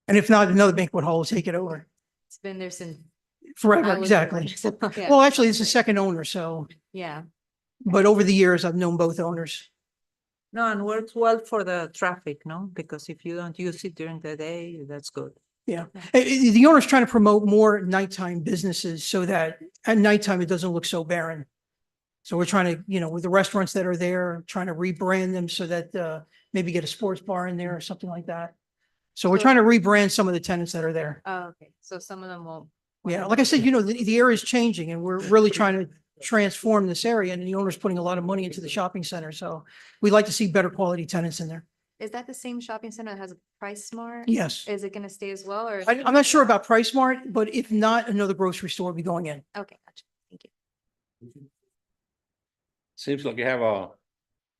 And if not, another banquet hall will take it over.
It's been there since
Forever,
I was
exactly.
there, so, yeah.
Well, actually, it's the second owner, so,
Yeah,
but over the years, I've known both owners.
No, and works well for the traffic, no? Because if you don't use it during the day, that's good.
Yeah. The owner's trying to promote more nighttime businesses so that at nighttime, it doesn't look so barren. So we're trying to, with the restaurants that are there, trying to rebrand them so that maybe get a sports bar in there or something like that. So we're
So-
trying to rebrand some of the tenants that are there.
oh, okay, so some of them won't.
Yeah, like I said, the area is changing and we're really trying to transform this area and the owner's putting a lot of money into the shopping center. So we'd like to see better quality tenants in there.
Is that the same shopping center that has Price Smart?
Yes.
Is it gonna stay as well, or?
I'm not sure about Price Mart, but if not, another grocery store will be going in.
Okay, gotcha, thank you.
Seems like you have a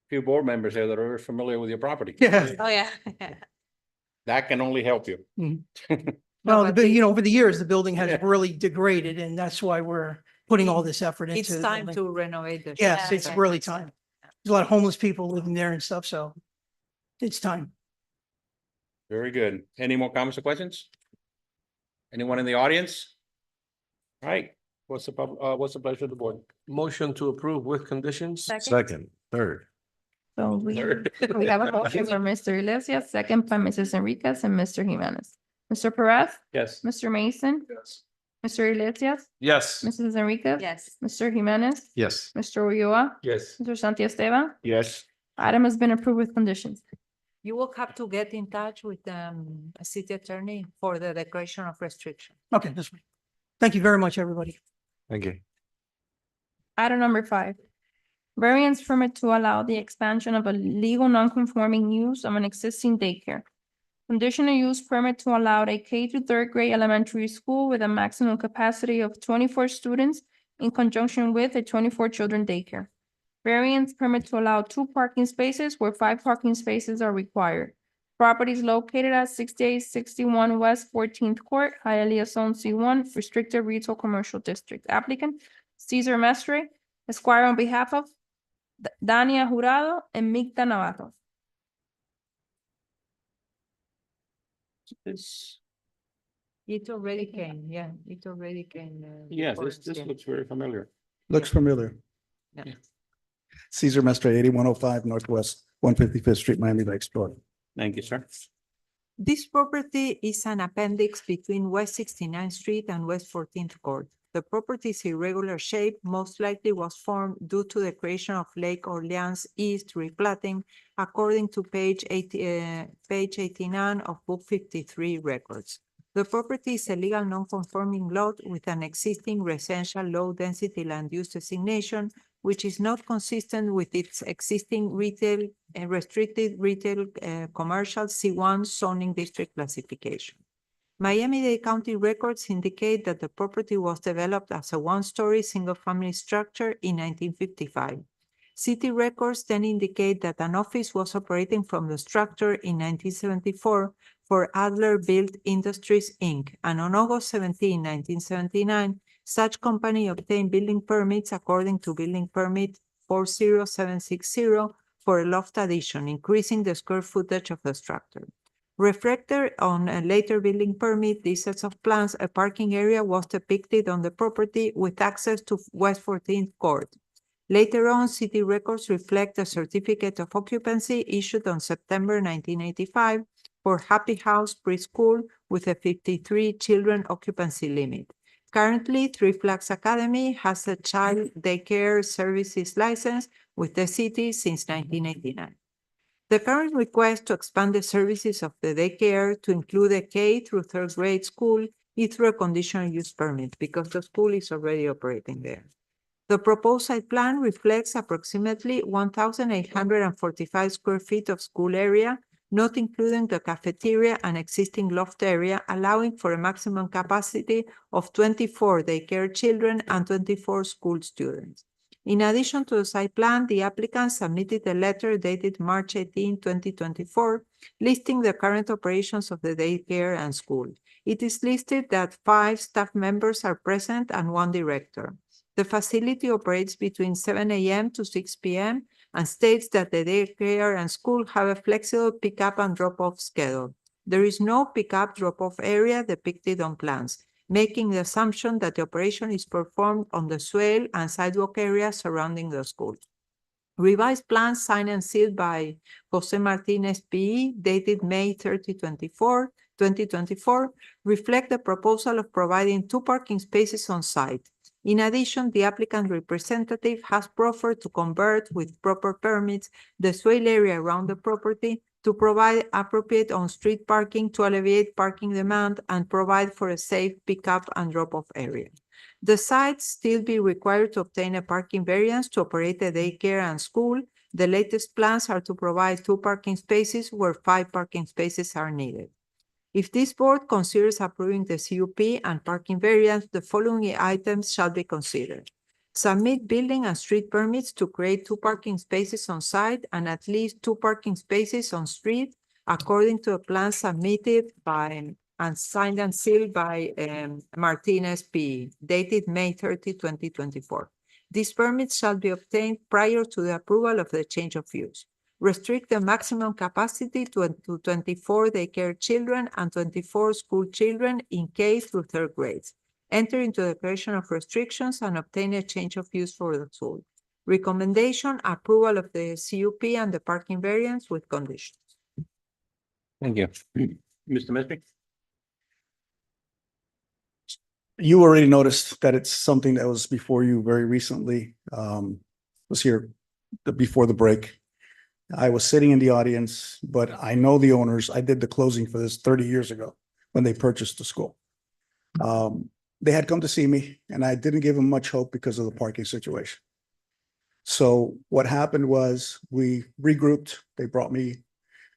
few board members here that are familiar with your property.
Yeah.
Oh, yeah.
That can only help you.
Well,
but
over the years, the building has really degraded and that's why we're putting all this effort into.
It's
the
time
building.
to renovate the.
Yes,
shop.
it's
Okay.
really time. There's a lot of homeless people living there and stuff, so it's time.
Very good. Any more comments or questions? Anyone in the audience? All right, what's the pleasure of the board?
Motion to approve with conditions?
Second, third.
So we have a motion for Mr. Iglesias, second by Mrs. Enriquez and Mr. Jimenez. Mr. Perez,
Yes.
Mr. Mason,
Yes.
Mr. Iglesias,
Yes.
Mrs. Enriquez.
Yes,
Mr. Jimenez,
Yes.
Mr. Ulloa,
Yes.
Mr. Santiesteban.
Yes.
Item has been approved with conditions.
You will have to get in touch with a city attorney for the declaration of restriction.
Okay, that's fine. Thank you very much, everybody.
Thank you.
Item number 5. Variance permit to allow the expansion of a legal non-conforming use of an existing daycare. Conditional use permit to allow a K through 3rd grade elementary school with a maximum capacity of 24 students in conjunction with a 24 children daycare. Variance permit to allow 2 parking spaces where 5 parking spaces are required. Property is located at 6861 West 14th Court, Hialeah Zone C1, Restricted Retail Commercial District. Applicant Cesar Mestre, Esquire, on behalf of Dania Jurado and Migda Navarro.
This,
It already came, yeah, it already came.
yes,
before
this
us, yeah.
looks very familiar.
Looks familiar.
Yeah.
Cesar Mestre, 8105 Northwest 155th Street, Miami Lakes, Florida.
Thank you, sir.
This property is an appendix between West 69th Street and West 14th Court. The property's irregular shape most likely was formed due to the creation of Lake Orleans East replatting, according to page 89 of Book 53 records. The property is a legal non-conforming lot with an existing residential low-density land use designation, which is not consistent with its existing retail and restricted retail commercial C1 zoning district classification. Miami-Dade County records indicate that the property was developed as a one-story single-family structure in 1955. City records then indicate that an office was operating from the structure in 1974 for Adler Built Industries, Inc., and on August 17, 1979, such company obtained building permits according to building permit 40760 for a loft addition, increasing the square footage of the structure. Reflected on a later building permit, these sets of plans, a parking area was depicted on the property with access to West 14th Court. Later on, city records reflect a certificate of occupancy issued on September 1985 for Happy House Preschool with a 53 children occupancy limit. Currently, Three Flags Academy has a child daycare services license with the city since 1989. The current request to expand the services of the daycare to include a K through 3rd grade school is through a conditional use permit because the school is already operating there. The proposed site plan reflects approximately 1,845 square feet of school area, not including the cafeteria and existing loft area, allowing for a maximum capacity of 24 daycare children and 24 school students. In addition to the site plan, the applicant submitted a letter dated March 18, 2024, listing the current operations of the daycare and school. It is listed that 5 staff members are present and 1 director. The facility operates between 7 a.m. to 6 p.m. and states that the daycare and school have a flexible pickup and drop-off schedule. There is no pickup drop-off area depicted on plans. making the assumption that the operation is performed on the swale and sidewalk area surrounding the school. Revised plans signed and sealed by Jose Martinez P.E. dated May 30, 2024, reflect the proposal of providing 2 parking spaces on site. In addition, the applicant representative has proffered to convert with proper permits the swale area around the property to provide appropriate on-street parking to alleviate parking demand and provide for a safe pickup and drop-off area. The site still be required to obtain a parking variance to operate a daycare and school. The latest plans are to provide 2 parking spaces where 5 parking spaces are needed. If this board considers approving the CUP and parking variance, the following items shall be considered. Submit building and street permits to create 2 parking spaces on site and at least 2 parking spaces on street according to a plan submitted by and signed and sealed by Martinez P. dated May 30, 2024. These permits shall be obtained prior to the approval of the change of use. Restrict the maximum capacity to 24 daycare children and 24 school children in K through 3rd grades. Enter into the declaration of restrictions and obtain a change of use for the school. Recommendation, approval of the CUP and the parking variance with conditions.
Thank you. Mr. Mesby?
You already noticed that it's something that was before you very recently, was here before the break. I was sitting in the audience, but I know the owners. I did the closing for this 30 years ago when they purchased the school. They had come to see me and I didn't give them much hope because of the parking situation. So what happened was we regrouped. They brought me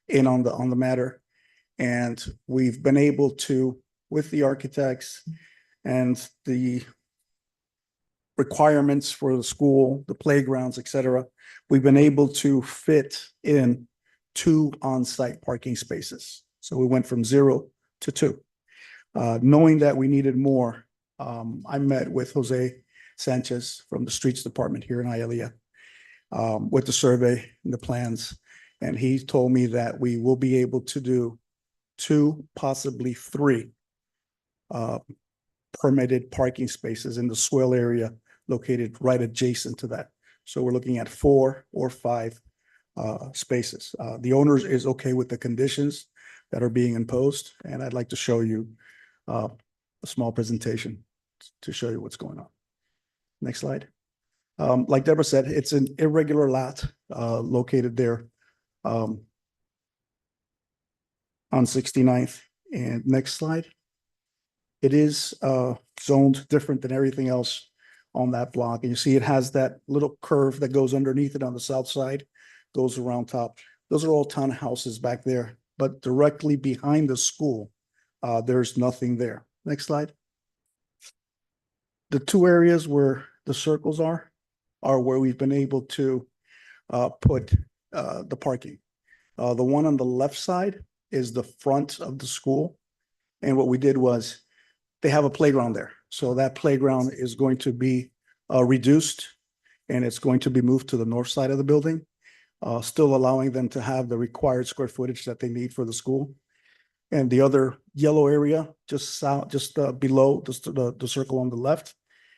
in on the matter, and we've been able to, with the architects and the requirements for the school, the playgrounds, et cetera, we've been able to fit in 2 on-site parking spaces. So we went from 0 to 2. Knowing that we needed more, I met with Jose Sanchez from the Streets Department here in Hialeah with the survey and the plans. And he told me that we will be able to do 2, possibly 3 permitted parking spaces in the swale area located right adjacent to that. So we're looking at 4 or 5 spaces. The owner is okay with the conditions that are being imposed, and I'd like to show you a small presentation to show you what's going on. Next slide. Like Deborah said, it's an irregular lot located there on 69th. And next slide. It is zoned different than everything else on that block. And you see it has that little curve that goes underneath it on the south side, goes around top. Those are all townhouses back there, but directly behind the school, there's nothing there. Next slide. The 2 areas where the circles are where we've been able to put the parking. The one on the left side is the front of the school. And what we did was they have a playground there. So that playground is going to be reduced, and it's going to be moved to the north side of the building, still allowing them to have the required square footage that they need for the school. And the other yellow area just south, just below the circle on the left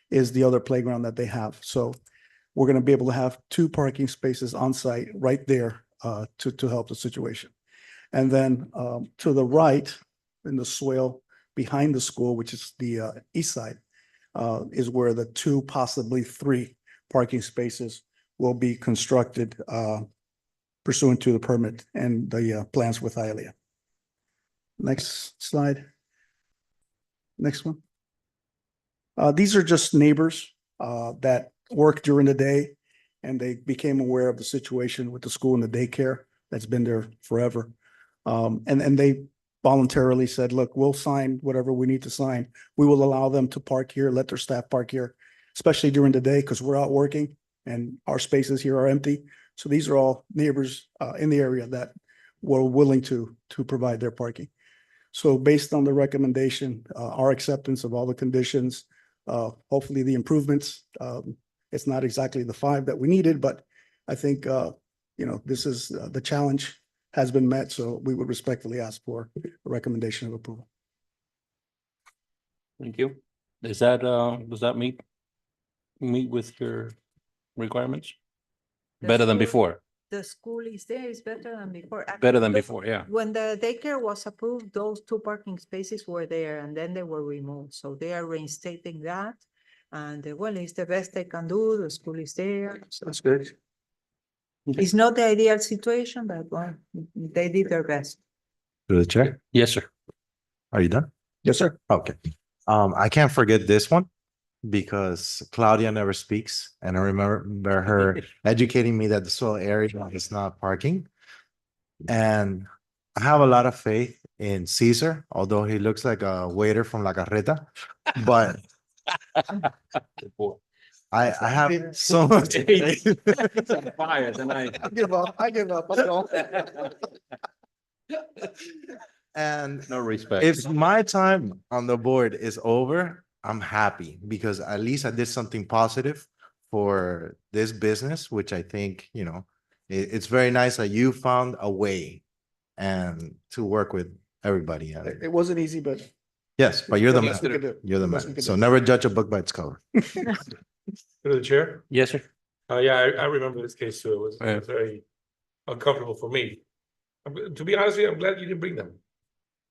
is the other playground that they have. So we're going to be able to have 2 parking spaces on site right there to help the situation. And then to the right in the swale behind the school, which is the east side, is where the 2, possibly 3 parking spaces will be constructed pursuant to the permit and the plans with Hialeah. Next slide. Next one. These are just neighbors that work during the day, and they became aware of the situation with the school and the daycare that's been there forever. And they voluntarily said, look, we'll sign whatever we need to sign. We will allow them to park here, let their staff park here, especially during the day, because we're out working and our spaces here are empty. So these are all neighbors in the area that were willing to provide their parking. So based on the recommendation, our acceptance of all the conditions, hopefully the improvements, it's not exactly the 5 that we needed, but I think, this is the challenge has been met. So we would respectfully ask for a recommendation of approval.
Thank you. Is that, does that meet with your requirements?
The
Better than
school-
before,
The school is there, is better than before.
better than
Actually,
before, yeah.
when the daycare was approved, those 2 parking spaces were there and then they were removed. So they are reinstating that. And well, it's the best they can do. The school is there. So
That's good.
it's not the ideal situation, but well, they did their best.
Through the chair,
Yes, sir.
are you done?
Yes, sir.
Okay. I can't forget this one because Claudia never speaks. And I remember her educating me that the soil area is not parking. And I have a lot of faith in Caesar, although he looks like a waiter from La Carreta. But I have so much.
Fire tonight.
I give up. I give up. I'm gone.
And
No respect.
if my time on the board is over, I'm happy because at least I did something positive for this business, which I think, it's very nice that you found a way and to work with everybody.
It wasn't easy, but.
Yes, but you're the
the best we
man.
could do.
You're the
Best we
man.
could
So
do.
never judge a book by its cover.
Through the chair.
Yes, sir.
Yeah, I remember this case too. It was very uncomfortable for me. To be honest with you, I'm glad you didn't bring them.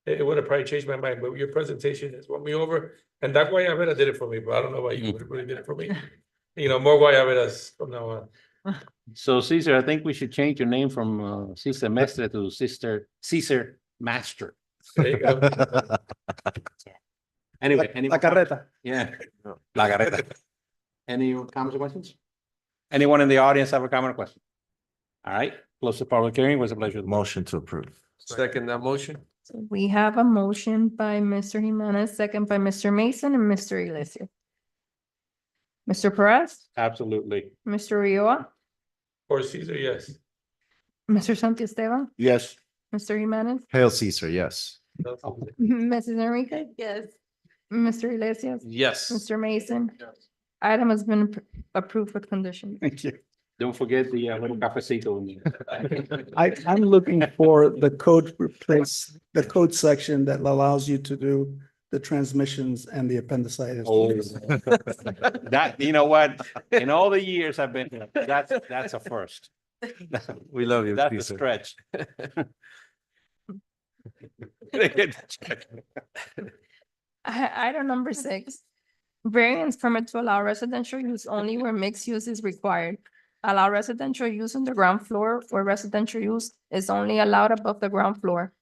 It would have probably changed my mind, but your presentation has won me over. And that Guayabera did it for me, but I don't know why you really did it for me. More Guayaberas from now on.
So Caesar, I think we should change your name from Caesar Mestre to Caesar Master.
There you go.
Anyway,
La Carreta.
Yeah. La Carreta. Any comments or questions? Anyone in the audience have a comment or question? All right, close the public hearing. What's the pleasure of the motion?
Motion to approve.
Second that motion?
So we have a motion by Mr. Jimenez, second by Mr. Mason and Mr. Iglesias. Mr. Perez,
Absolutely.
Mr. Rioa,
Or Caesar, yes.
Mr. Santiesteban,
Yes.
Mr. Jimenez,
Hail Caesar, yes.
Mrs. Enrique. Yes. Mr. Iglesias,
Yes.
Mr. Mason. Item has been approved with conditions.
Thank you. Don't forget the little cafecito.
I'm looking for the code section that allows you to do the transmissions and the appendicitis.
Oh, that, you know what? In all the years I've been here, that's a first.
We love you,
That's a
Caesar.
stretch.
Item number 6, variance permit to allow residential use only where mixed use is required. Allow residential use on the ground floor where residential use is only allowed above the ground floor.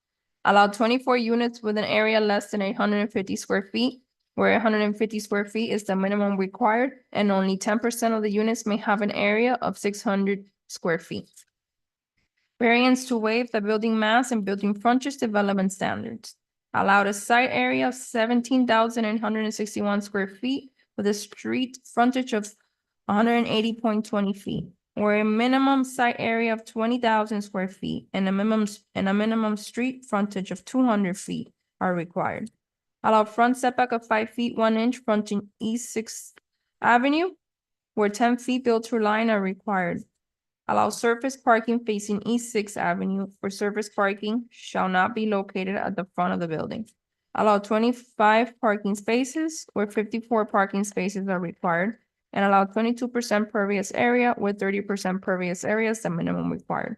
Allow 24 units with an area less than 850 square feet, where 150 square feet is the minimum required, and only 10% of the units may have an area of 600 square feet. Variance to waive the building mass and building frontage development standards. Allowed a site area of 17,861 square feet with a street frontage of 180.20 feet, or a minimum site area of 20,000 square feet and a minimum street frontage of 200 feet are required. Allow front setback of 5 feet 1 inch fronting East Sixth Avenue, where 10 feet built to line are required. Allow surface parking facing East Sixth Avenue, where surface parking shall not be located at the front of the building. Allow 25 parking spaces, where 54 parking spaces are required, and allow 22% pervious area, where 30% pervious area is the minimum required.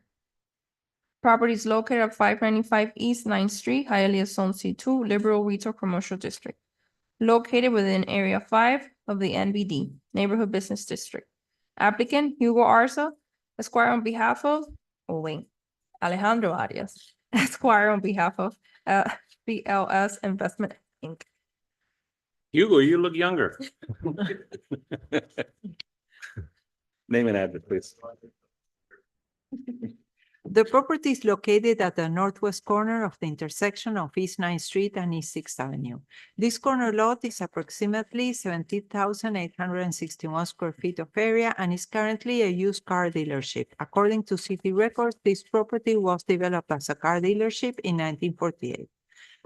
Property is located at 595 East 9th Street, Hialeah Zone C2, Liberal Retail Commercial District. Located within Area 5 of the NBD, Neighborhood Business District. Applicant Hugo Arza, Esquire on behalf of, Alejandro Arias, Esquire on behalf of BLS Investment Inc.
Hugo, you look younger. Name and address, please.
The property is located at the northwest corner of the intersection of East 9th Street and East 6th Avenue. This corner lot is approximately 17,861 square feet of area and is currently a used car dealership. According to city records, this property was developed as a car dealership in 1948.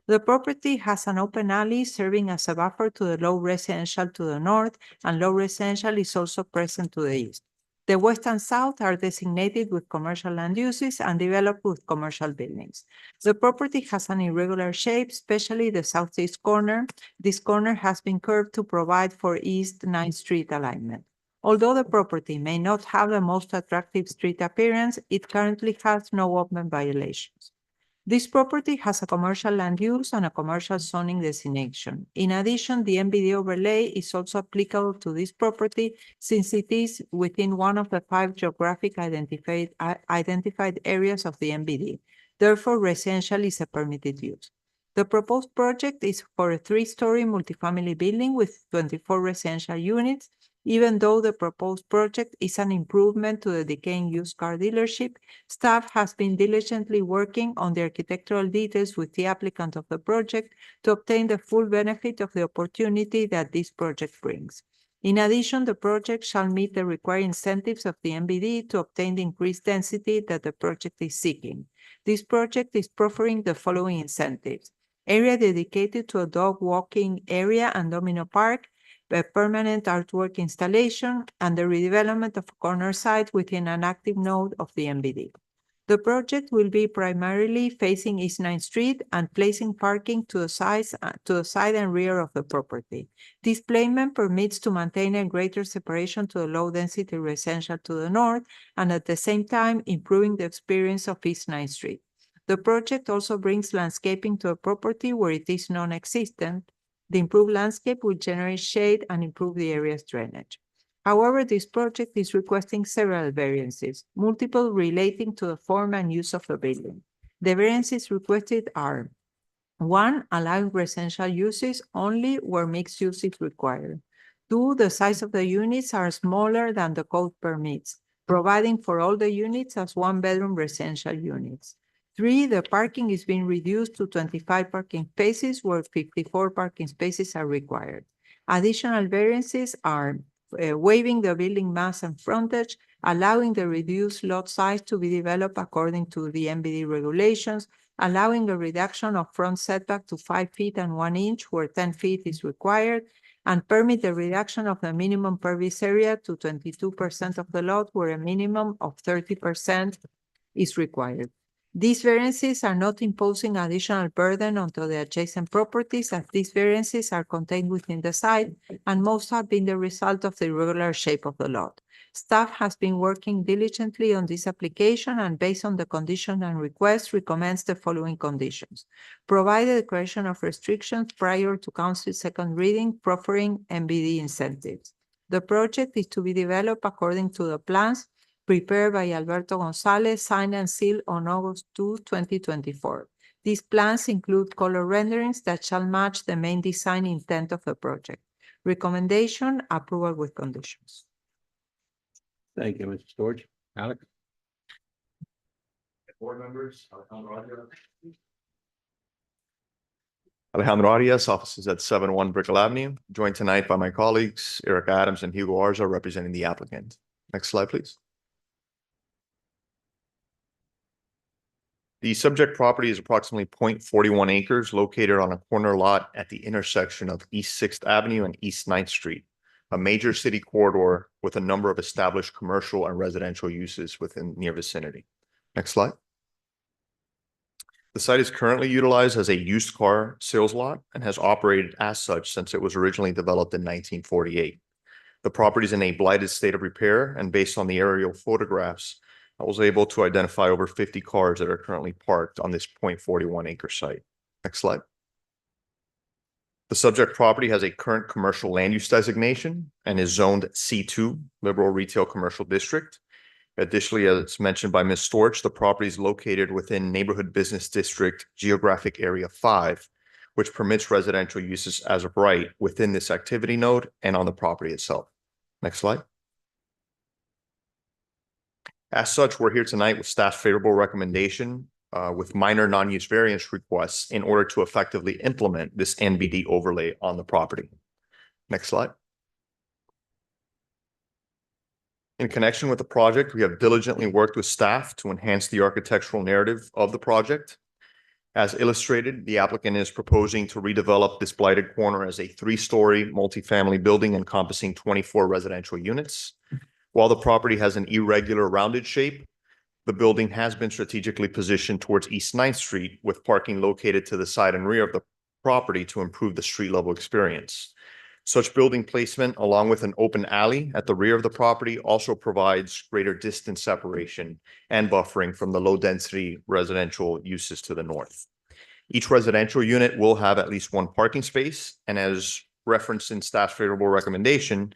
The property has an open alley serving as a buffer to the low residential to the north, and low residential is also present to the east. The west and south are designated with commercial land uses and developed with commercial buildings. The property has an irregular shape, especially the southeast corner. This corner has been curved to provide for East 9th Street alignment. Although the property may not have the most attractive street appearance, it currently has no open violations. This property has a commercial land use and a commercial zoning designation. In addition, the MBD overlay is also applicable to this property since it is within one of the 5 geographic identified areas of the MBD. Therefore, residential is a permitted use. The proposed project is for a 3-story multifamily building with 24 residential units. Even though the proposed project is an improvement to the decaying used car dealership, staff has been diligently working on the architectural details with the applicant of the project to obtain the full benefit of the opportunity that this project brings. In addition, the project shall meet the required incentives of the MBD to obtain the increased density that the project is seeking. This project is proffering the following incentives: area dedicated to a dog walking area and domino park, a permanent artwork installation, and the redevelopment of a corner site within an active node of the MBD. The project will be primarily facing East 9th Street and placing parking to the side and rear of the property. This placement permits to maintain a greater separation to the low-density residential to the north and at the same time improving the experience of East 9th Street. The project also brings landscaping to a property where it is non-existent. The improved landscape will generate shade and improve the area's drainage. However, this project is requesting several variances, multiple relating to the form and use of the building. The variances requested are: 1, allowing residential uses only where mixed use is required. 2, the size of the units are smaller than the code permits, providing for all the units as 1-bedroom residential units. 3, the parking is being reduced to 25 parking spaces where 54 parking spaces are required. Additional variances are waiving the building mass and frontage, allowing the reduced lot size to be developed according to the MBD regulations, allowing a reduction of front setback to 5 feet and 1 inch where 10 feet is required, and permit the reduction of the minimum pervious area to 22% of the lot where a minimum of 30% is required. These variances are not imposing additional burden onto the adjacent properties, as these variances are contained within the site, and most have been the result of the irregular shape of the lot. Staff has been working diligently on this application and based on the condition and request recommends the following conditions. Provide a declaration of restrictions prior to council's second reading, proffering MBD incentives. The project is to be developed according to the plans prepared by Alberto Gonzalez, signed and sealed on August 2, 2024. These plans include color renderings that shall match the main design intent of the project. Recommendation: approval with conditions.
Thank you, Mr. George. Alex?
Board members, Alejandro Arias, offices at 71 Brickell Avenue, joined tonight by my colleagues, Eric Adams and Hugo Arza, representing the applicant. Next slide, please. The subject property is approximately 0.41 acres located on a corner lot at the intersection of East 6th Avenue and East 9th Street, a major city corridor with a number of established commercial and residential uses within near vicinity. Next slide. The site is currently utilized as a used car sales lot and has operated as such since it was originally developed in 1948. The property is in a blighted state of repair, and based on the aerial photographs, I was able to identify over 50 cars that are currently parked on this 0.41 acre site. Next slide. The subject property has a current commercial land use designation and is zoned C2, Liberal Retail Commercial District. Additionally, as mentioned by Ms. Storch, the property is located within Neighborhood Business District Geographic Area 5, which permits residential uses as of right within this activity node and on the property itself. Next slide. As such, we're here tonight with staff's favorable recommendation with minor non-use variance requests in order to effectively implement this NBD overlay on the property. Next slide. In connection with the project, we have diligently worked with staff to enhance the architectural narrative of the project. As illustrated, the applicant is proposing to redevelop this blighted corner as a 3-story multifamily building encompassing 24 residential units. While the property has an irregular rounded shape, the building has been strategically positioned towards East 9th Street with parking located to the side and rear of the property to improve the street level experience. Such building placement, along with an open alley at the rear of the property, also provides greater distance separation and buffering from the low-density residential uses to the north. Each residential unit will have at least one parking space, and as referenced in staff's favorable recommendation,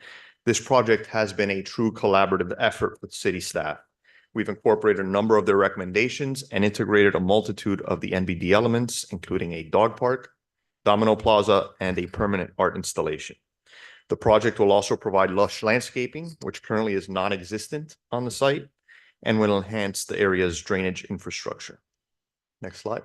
this project has been a true collaborative effort with city staff. We've incorporated a number of their recommendations and integrated a multitude of the NBD elements, including a dog park, domino plaza, and a permanent art installation. The project will also provide lush landscaping, which currently is non-existent on the site, and will enhance the area's drainage infrastructure. Next slide.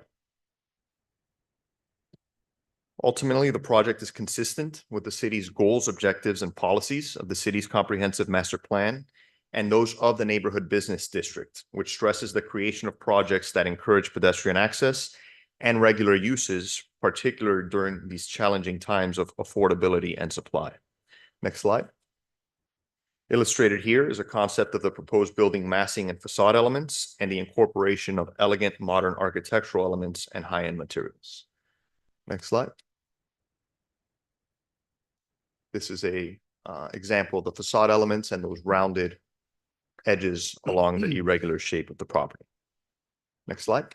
Ultimately, the project is consistent with the city's goals, objectives, and policies of the city's comprehensive master plan and those of the neighborhood business district, which stresses the creation of projects that encourage pedestrian access and regular uses, particularly during these challenging times of affordability and supply. Next slide. Illustrated here is a concept of the proposed building massing and facade elements and the incorporation of elegant modern architectural elements and high-end materials. Next slide. This is a example of the facade elements and those rounded edges along the irregular shape of the property. Next slide.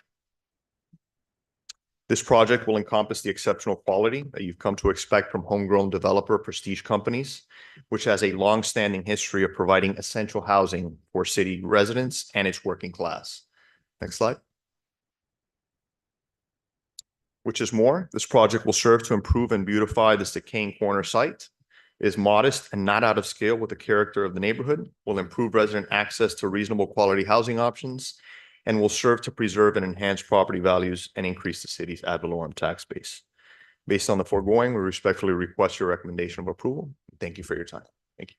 This project will encompass the exceptional quality that you've come to expect from homegrown developer prestige companies, which has a long-standing history of providing essential housing for city residents and its working class. Next slide. Which is more, this project will serve to improve and beautify this decaying corner site. It is modest and not out of scale with the character of the neighborhood, will improve resident access to reasonable quality housing options, and will serve to preserve and enhance property values and increase the city's ad valorem tax base. Based on the foregoing, we respectfully request your recommendation of approval. Thank you for your time. Thank you.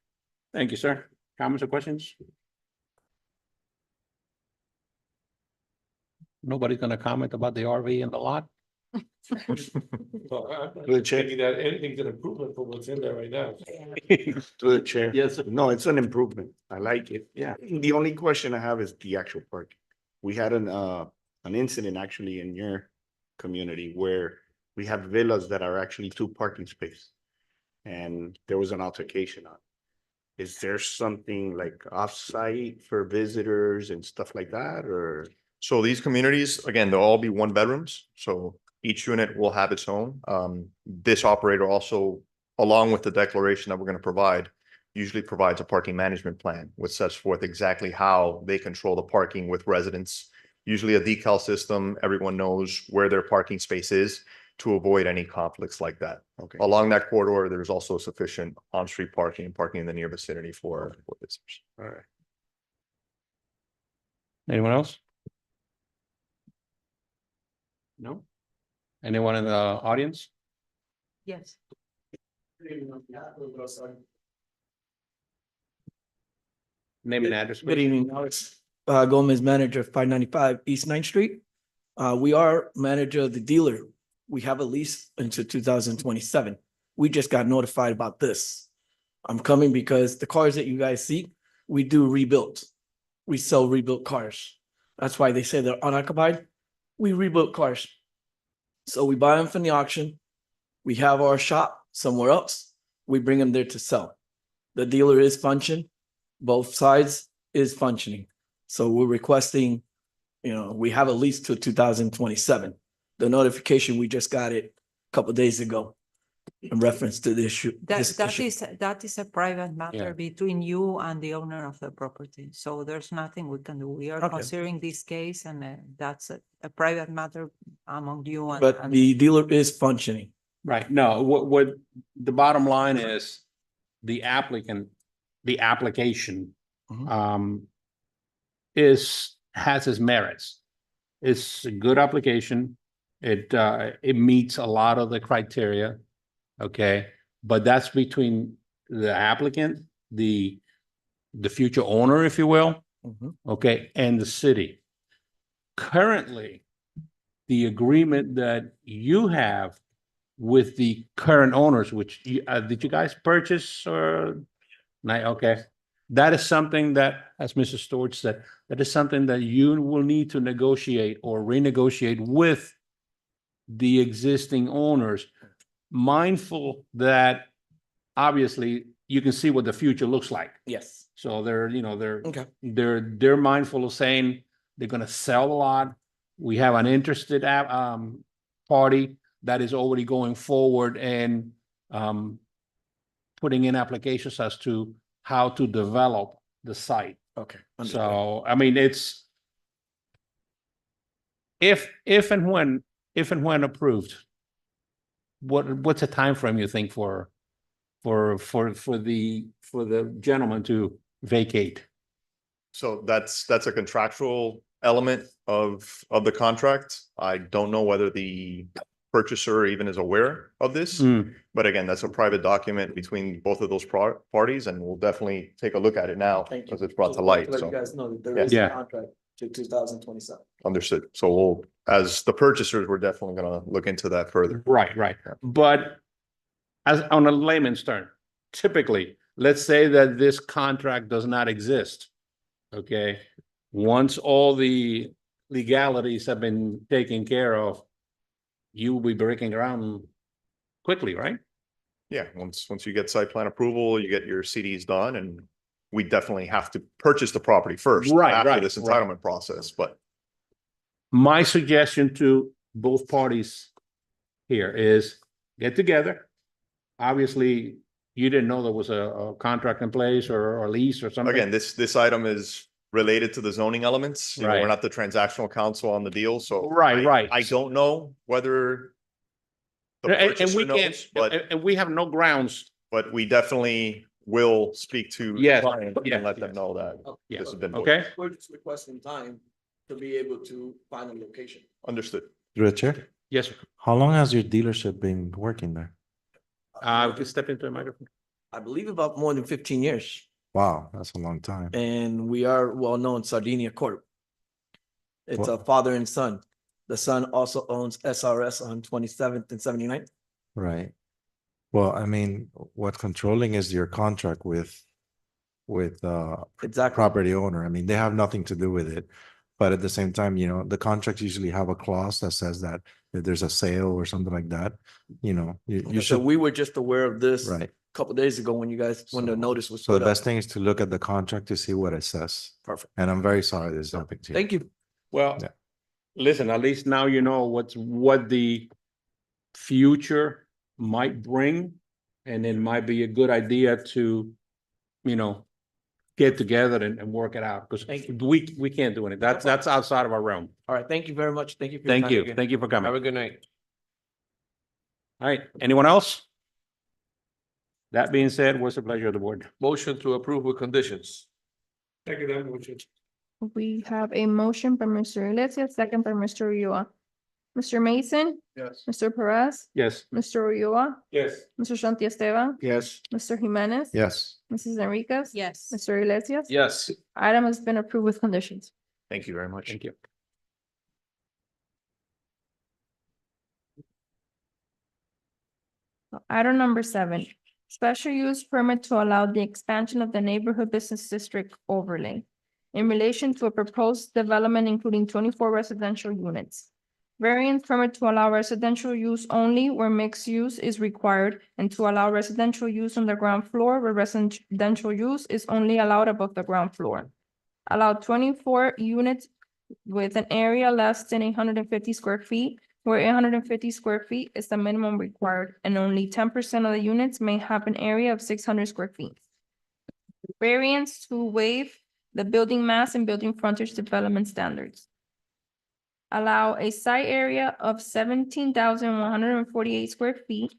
Thank you, sir. Comments or questions? Nobody's gonna comment about the RV in the lot?
Well, I'm
Good check.
thinking that anything's an improvement for what's in there right now.
To the chair.
Yes.
No, it's an improvement. I like it. Yeah. The only question I have is the actual parking. We had an incident actually in your community where we have villas that are actually 2 parking spaces. And there was an altercation on. Is there something like off-site for visitors and stuff like that, or?
So these communities, again, they'll all be 1 bedrooms. So each unit will have its own. This operator also, along with the declaration that we're going to provide, usually provides a parking management plan, which sets forth exactly how they control the parking with residents. Usually a decal system, everyone knows where their parking space is to avoid any conflicts like that.
Okay.
Along that corridor, there's also sufficient on-street parking and parking in the near vicinity for visitors.
All right.
Anyone else? No? Anyone in the audience?
Yes.
Name and address.
Good
please.
evening, Alex Gomez, manager of 595 East 9th Street. We are manager of the dealer. We have a lease until 2027. We just got notified about this. I'm coming because the cars that you guys see, we do rebuild. We sell rebuilt cars. That's why they say they're unoccupied. We rebuild cars. So we buy them from the auction. We have our shop somewhere else. We bring them there to sell. The dealer is functioning. Both sides is functioning. So we're requesting, we have a lease till 2027. The notification, we just got it a couple of days ago in reference to the issue.
That is a private matter
Yeah.
between you and the owner of the property. So there's nothing we can do. We are
Okay.
considering this case and that's a private matter among you and.
But the dealer is functioning.
Right, no, what the bottom line is, the applicant, the application
Mhm.
has its merits. It's a good application. It meets a lot of the criteria. Okay, but that's between the applicant, the future owner, if you will,
Mhm.
okay, and the city. Currently, the agreement that you have with the current owners, which did you guys purchase or? Okay, that is something that, as Mrs. Stewart said, that is something that you will need to negotiate or renegotiate with the existing owners, mindful that obviously you can see what the future looks like.
Yes.
So they're, you know,
Okay.
they're mindful of saying they're gonna sell a lot. We have an interested party that is already going forward and putting in applications as to how to develop the site.
Okay.
So, I mean, it's if and when approved, what's the time frame you think for the gentleman to vacate?
So that's a contractual element of the contract. I don't know whether the purchaser even is aware of this.
Mm.
But again, that's a private document between both of those parties, and we'll definitely take a look at it now
Thank you.
because it's brought to light.
Let
So
you guys know that there
Yeah.
is a
Yeah.
contract to 2027.
understood. So we'll, as the purchasers, we're definitely gonna look into that further.
Right.
Yeah.
But as on a layman's term, typically, let's say that this contract does not exist. Okay, once all the legalities have been taken care of, you will be breaking ground quickly, right?
Yeah, once you get site plan approval, you get your CDs done, and we definitely have to purchase the property first.
Right,
after
right,
this
right.
entitlement process, but
My suggestion to both parties here is get together. Obviously, you didn't know there was a contract in place or a lease or something.
again, this item is related to the zoning elements. You know,
Right.
we're not the transactional counsel on the deal, so.
Right, right.
I don't know whether the
And
purchaser
we can't,
knows, but,
and we have no grounds.
but we definitely will speak to. the
Yes,
client
yes,
And let them
yes.
know that
Yeah,
this has been.
okay?
We're just requesting time to be able to find a location.
Understood.
Through the chair,
Yes, sir.
how long has your dealership been working there?
We can step into the microphone.
I believe about more than 15 years,
Wow, that's a long time.
and we are well-known Sardinia Corp. It's a
What-
father and son. The son also owns SRS on 27th and 79th.
Right. Well, I mean, what's controlling is your contract with
Exactly.
property owner. I mean, they have nothing to do with it. But at the same time, you know, the contracts usually have a clause that says that if there's a sale or something like that, you know, you
So
should,
we were just aware of this a
right.
couple days ago when when the
So-
notice was
So the
put up.
best thing is to look at the contract to see what it says.
Perfect.
And I'm very sorry this happened to you.
Thank you.
Well,
Yeah.
listen, at least now you know what the future might bring. And it might be a good idea to, you know, get together and work it out, because
Thank you.
we can't do anything. That's outside of our realm.
All right, thank you very much. Thank you. for your
Thank
time
you.
again.
Thank you for coming.
Have a good night.
All right, anyone else? That being said, what's the pleasure of the board?
Motion to approve with conditions.
Second that motion.
We have a motion by Mr. Iglesias, second by Mr. Ulloa. Mr. Mason,
Yes.
Mr. Perez,
Yes.
Mr. Ulloa,
Yes.
Mr. Shanti Esteban,
Yes.
Mr. Jimenez.
Yes.
Mrs. Enriquez.
Yes.
Mr. Iglesias.
Yes.
Item has been approved with conditions.
Thank you very much.
Thank you.
Item number 7, special use permit to allow the expansion of the neighborhood business district overlay in relation to a proposed development including 24 residential units. Variance permit to allow residential use only where mixed use is required and to allow residential use on the ground floor where residential use is only allowed above the ground floor. Allow 24 units with an area less than 850 square feet, where 850 square feet is the minimum required, and only 10% of the units may have an area of 600 square feet. Variance to waive the building mass and building frontage development standards. Allow a site area of 17,148 square feet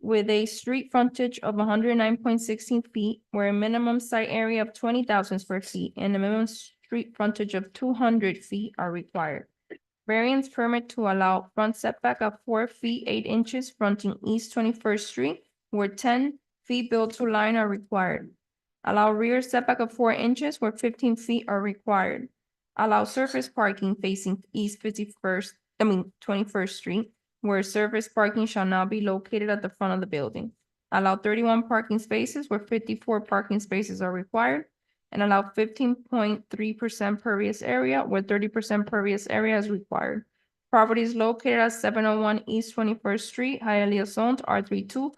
with a street frontage of 109.16 feet, where a minimum site area of 20,000 square feet and a minimum street frontage of 200 feet are required. Variance permit to allow front setback of 4 feet 8 inches fronting East 21st Street, where 10 feet built to line are required. Allow rear setback of 4 inches where 15 feet are required. Allow surface parking facing East 21st Street, where surface parking shall not be located at the front of the building. allow 31 parking spaces where 54 parking spaces are required, and allow 15.3% pervious area where 30% pervious area is required. Property is located at 701 East 21st Street, Hialeah zoned R32,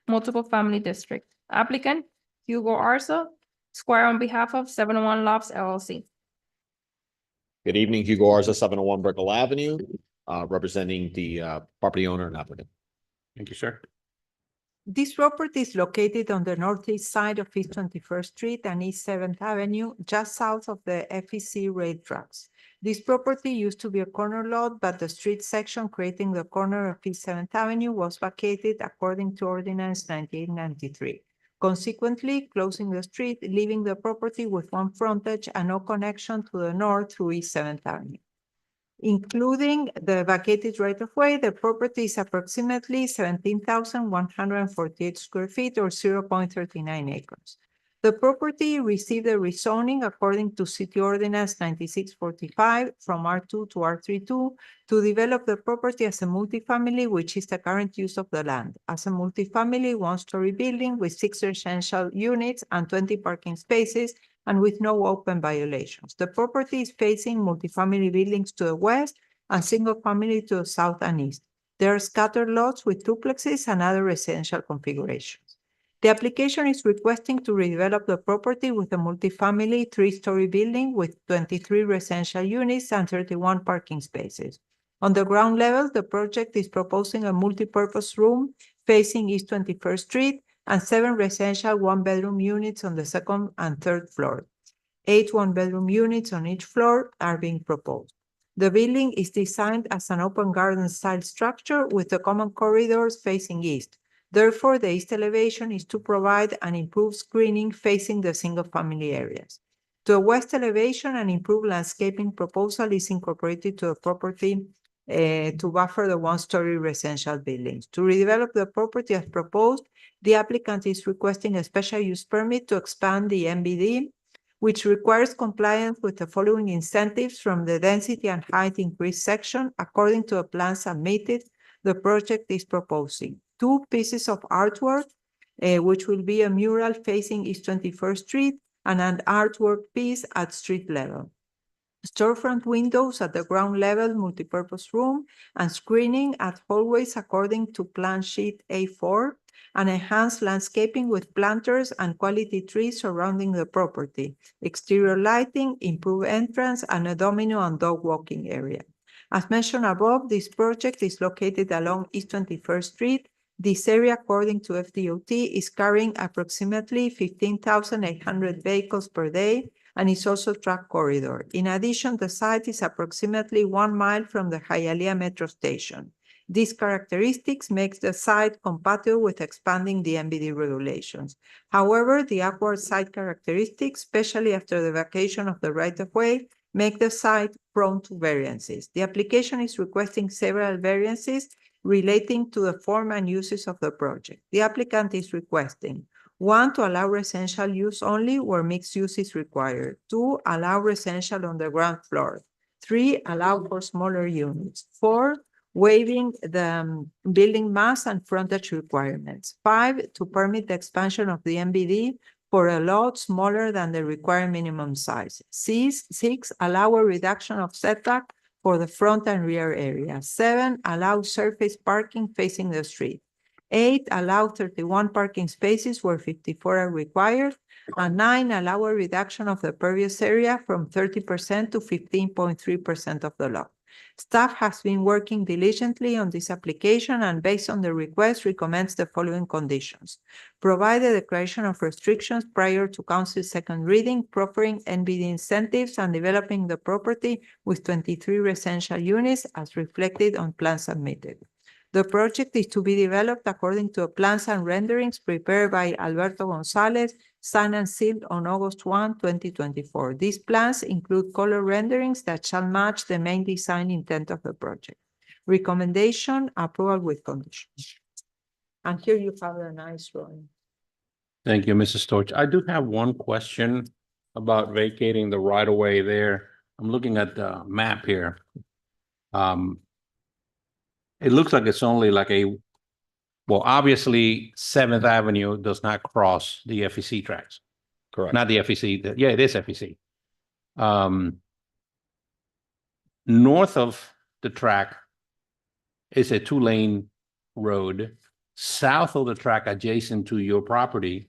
multiple family district. Applicant Hugo Arza, Squire on behalf of 701 Lofts LLC.
Good evening, Hugo Arza, 701 Brickell Avenue, representing the property owner and applicant.
Thank you, sir.
This property is located on the northeast side of East 21st Street and East 7th Avenue, just south of the FEC rail tracks. This property used to be a corner lot, but the street section creating the corner of East 7th Avenue was vacated according to Ordinance 9893. Consequently, closing the street, leaving the property with one frontage and no connection to the north through East 7th Avenue. Including the vacated right-of-way, the property is approximately 17,148 square feet or 0.39 acres. The property received a rezoning according to City Ordinance 9645 from R2 to R32 to develop the property as a multifamily, which is the current use of the land. As a multifamily one-story building with 6 residential units and 20 parking spaces, and with no open violations. The property is facing multifamily buildings to the west and single family to the south and east. There are scattered lots with duplexes and other residential configurations. The application is requesting to redevelop the property with a multifamily 3-story building with 23 residential units and 31 parking spaces. On the ground level, the project is proposing a multipurpose room facing East 21st Street and 7 residential one-bedroom units on the 2nd and 3rd floor. 8 one-bedroom units on each floor are being proposed. The building is designed as an open garden style structure with the common corridors facing east. Therefore, the east elevation is to provide an improved screening facing the single-family areas. To the west elevation, an improved landscaping proposal is incorporated to the property to buffer the one-story residential buildings. To redevelop the property as proposed, the applicant is requesting a special use permit to expand the MBD, which requires compliance with the following incentives from the density and height increase section. According to the plan submitted, the project is proposing 2 pieces of artwork, which will be a mural facing East 21st Street and an artwork piece at street level. Storefront windows at the ground level, multipurpose room, and screening at hallways according to plan sheet A4, and enhanced landscaping with planters and quality trees surrounding the property, exterior lighting, improved entrance, and a domino and dog walking area. As mentioned above, this project is located along East 21st Street. This area, according to FDOT, is carrying approximately 15,800 vehicles per day, and is also truck corridor. In addition, the site is approximately 1 mile from the Hialeah Metro Station. These characteristics make the site compatible with expanding the MBD regulations. However, the upward side characteristics, especially after the vacation of the right-of-way, make the site prone to variances. The application is requesting several variances relating to the form and uses of the project. The applicant is requesting 1, to allow residential use only where mixed use is required. 2, allow residential on the ground floor. 3, allow for smaller units. 4, waiving the building mass and frontage requirements. 5, to permit the expansion of the MBD for a lot smaller than the required minimum size. 6, allow a reduction of setback for the front and rear area. 7, allow surface parking facing the street. 8, allow 31 parking spaces where 54 are required. And 9, allow a reduction of the pervious area from 30% to 15.3% of the lot. Staff has been working diligently on this application and based on the request recommends the following conditions. Provide a declaration of restrictions prior to council's second reading, proffering NBD incentives and developing the property with 23 residential units as reflected on plans submitted. The project is to be developed according to plans and renderings prepared by Alberto Gonzalez, signed and sealed on August 1, 2024. These plans include color renderings that shall match the main design intent of the project. Recommendation, approval with conditions. And here you have a nice drawing.
Thank you, Mrs. Storch. I do have one question about vacating the right of way there. I'm looking at the map here. It looks like it's only like a Well, obviously, Seventh Avenue does not cross the FEC tracks.
Correct.
Not the FEC, yeah, it is FEC. North of the track is a 2-lane road. South of the track, adjacent to your property,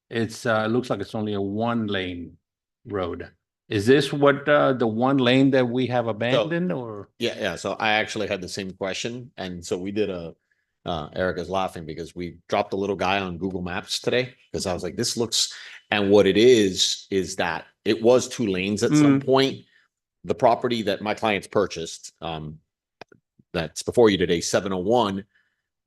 it looks like it's only a 1-lane road. Is this what the 1 lane that we have abandoned, or?
Yeah. So I actually had the same question. And so we did Erica's laughing because we dropped a little guy on Google Maps today because I was like, this looks, and what it is that it was 2 lanes at some point. The property that my clients purchased, that's before you today, 701,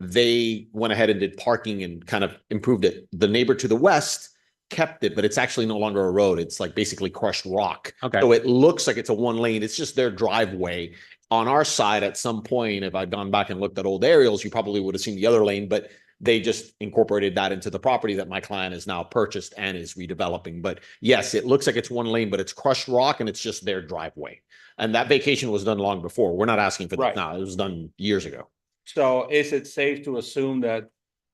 they went ahead and did parking and kind of improved it. The neighbor to the west kept it, but it's actually no longer a road. It's like basically crushed rock.
Okay.
So it looks like it's a 1 lane. It's just their driveway. On our side, at some point, if I'd gone back and looked at old aerials, you probably would have seen the other lane, but they just incorporated that into the property that my client has now purchased and is redeveloping. But yes, it looks like it's 1 lane, but it's crushed rock and it's just their driveway. And that vacation was done long before. We're not asking for
Right.
that now. It was done years ago.
So is it safe to assume that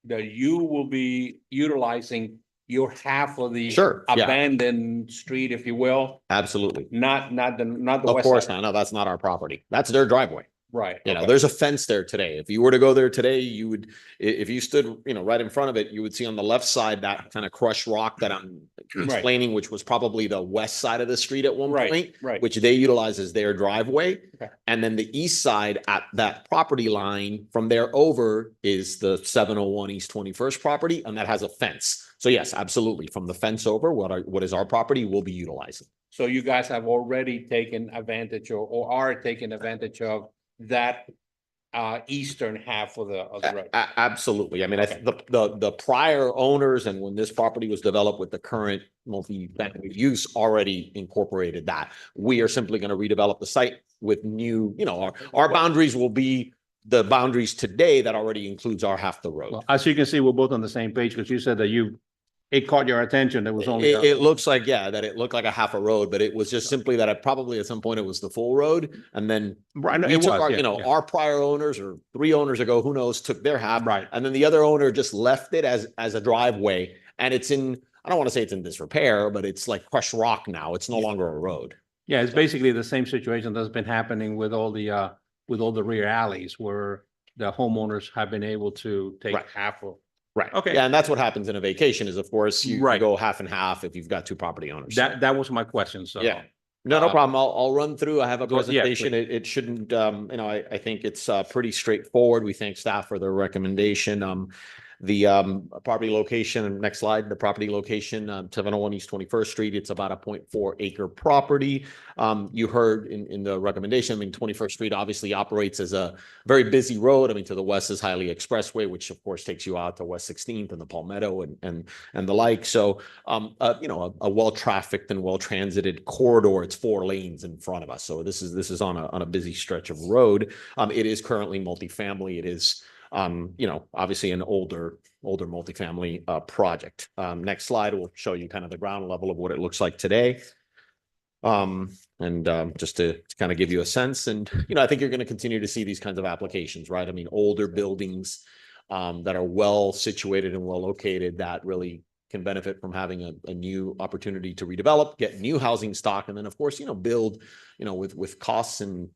you will be utilizing your half of the
Sure, yeah.
abandoned street, if you will?
Absolutely.
Not the
Of
west
course
side?
not. No, that's not our property. That's their driveway.
Right.
You know,
okay.
there's a fence there today. If you were to go there today, you would, if you stood, right in front of it, you would see on the left side that kind of crushed rock that I'm explaining, which was probably the west side of the street at one point,
Right.
which they utilize as their driveway.
Okay.
And then the east side at that property line from there over is the 701 East 21st property, and that has a fence. So yes, absolutely. From the fence over, what is our property, we'll be utilizing.
So you guys have already taken advantage or are taking advantage of that eastern half of the road?
Absolutely. I mean,
Okay.
the prior owners and when this property was developed with the current multi-family use already incorporated that. We are simply going to redevelop the site with new, our boundaries will be the boundaries today that already includes our half the road.
Well, as you can see, we're both on the same page because you said that it caught your attention. There was only.
It looks like, that it looked like a half a road, but it was just simply that it probably at some point it was the full road. And then
Right,
we
it
took
was,
our,
yeah, yeah.
our prior owners or 3 owners ago, who knows, took their half.
Right.
And then the other owner just left it as a driveway. And it's I don't want to say it's in disrepair, but it's like crushed rock now. It's no longer a road.
Yeah, it's basically the same situation that's been happening with all the rear alleys where the homeowners have been able to take
Right.
half of.
Right.
Okay.
Yeah, and that's what happens in a vacation is, of course, you
Right.
go half and half if you've got 2 property owners.
That was my question. So.
Yeah. No
Uh,
problem. I'll run through. I have a
go- yeah,
presentation. It shouldn't, I think it's pretty straightforward. We thank staff for their recommendation. The property location, next slide, the property location, 701 East 21st Street. It's about a 0.4 acre property. You heard in the recommendation, I mean, 21st Street obviously operates as a very busy road. I mean, to the west is Highly Expressway, which of course takes you out to West 16th and the Palmetto and the like. So, a well-trafficked and well-transited corridor. It's 4 lanes in front of us. So this is on a busy stretch of road. It is currently multifamily. It is obviously an older multifamily project. Next slide will show you kind of the ground level of what it looks like today. Just to kind of give you a sense, and I think you're going to continue to see these kinds of applications, right? I mean, older buildings that are well situated and well located that really can benefit from having a new opportunity to redevelop, get new housing stock, and then of course, build, with costs and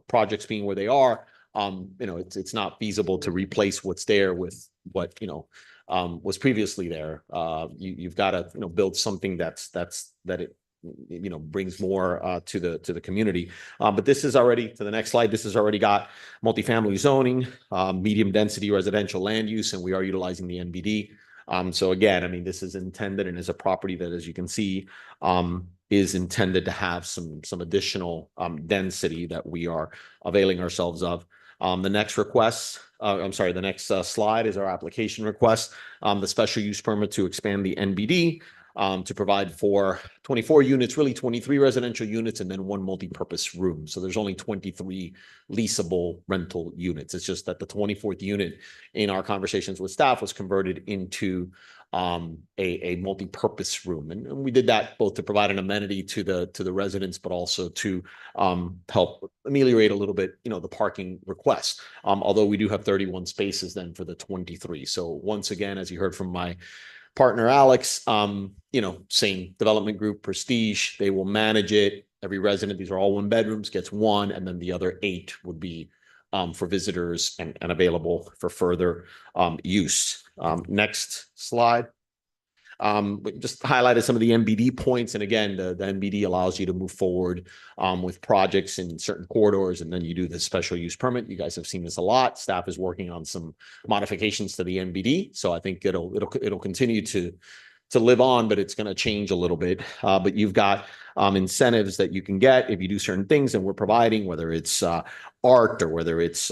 projects being where they are. It's not feasible to replace what's there with what, was previously there. You've got to, build something that it, brings more to the community. But this is already, to the next slide, this has already got multifamily zoning, medium density residential land use, and we are utilizing the NBD. So again, I mean, this is intended and is a property that, as you can see, is intended to have some additional density that we are availing ourselves of. The next slide is our application request. The special use permit to expand the NBD. to provide for 24 units, really 23 residential units, and then one multi-purpose room. So there's only 23 leasable rental units. It's just that the 24th unit in our conversations with staff was converted into a multi-purpose room. And we did that both to provide an amenity to the residents, but also to help ameliorate a little bit, the parking requests. Although we do have 31 spaces then for the 23. So once again, as you heard from my partner, Alex, same development group, Prestige, they will manage it. Every resident, these are all 1 bedrooms, gets 1, and then the other 8 would be for visitors and available for further use. Next slide. We just highlighted some of the MBD points. And again, the MBD allows you to move forward with projects in certain corridors, and then you do the special use permit. You guys have seen this a lot. Staff is working on some modifications to the MBD. So I think it'll continue to live on, but it's going to change a little bit. But you've got incentives that you can get if you do certain things, and we're providing, whether it's art or whether it's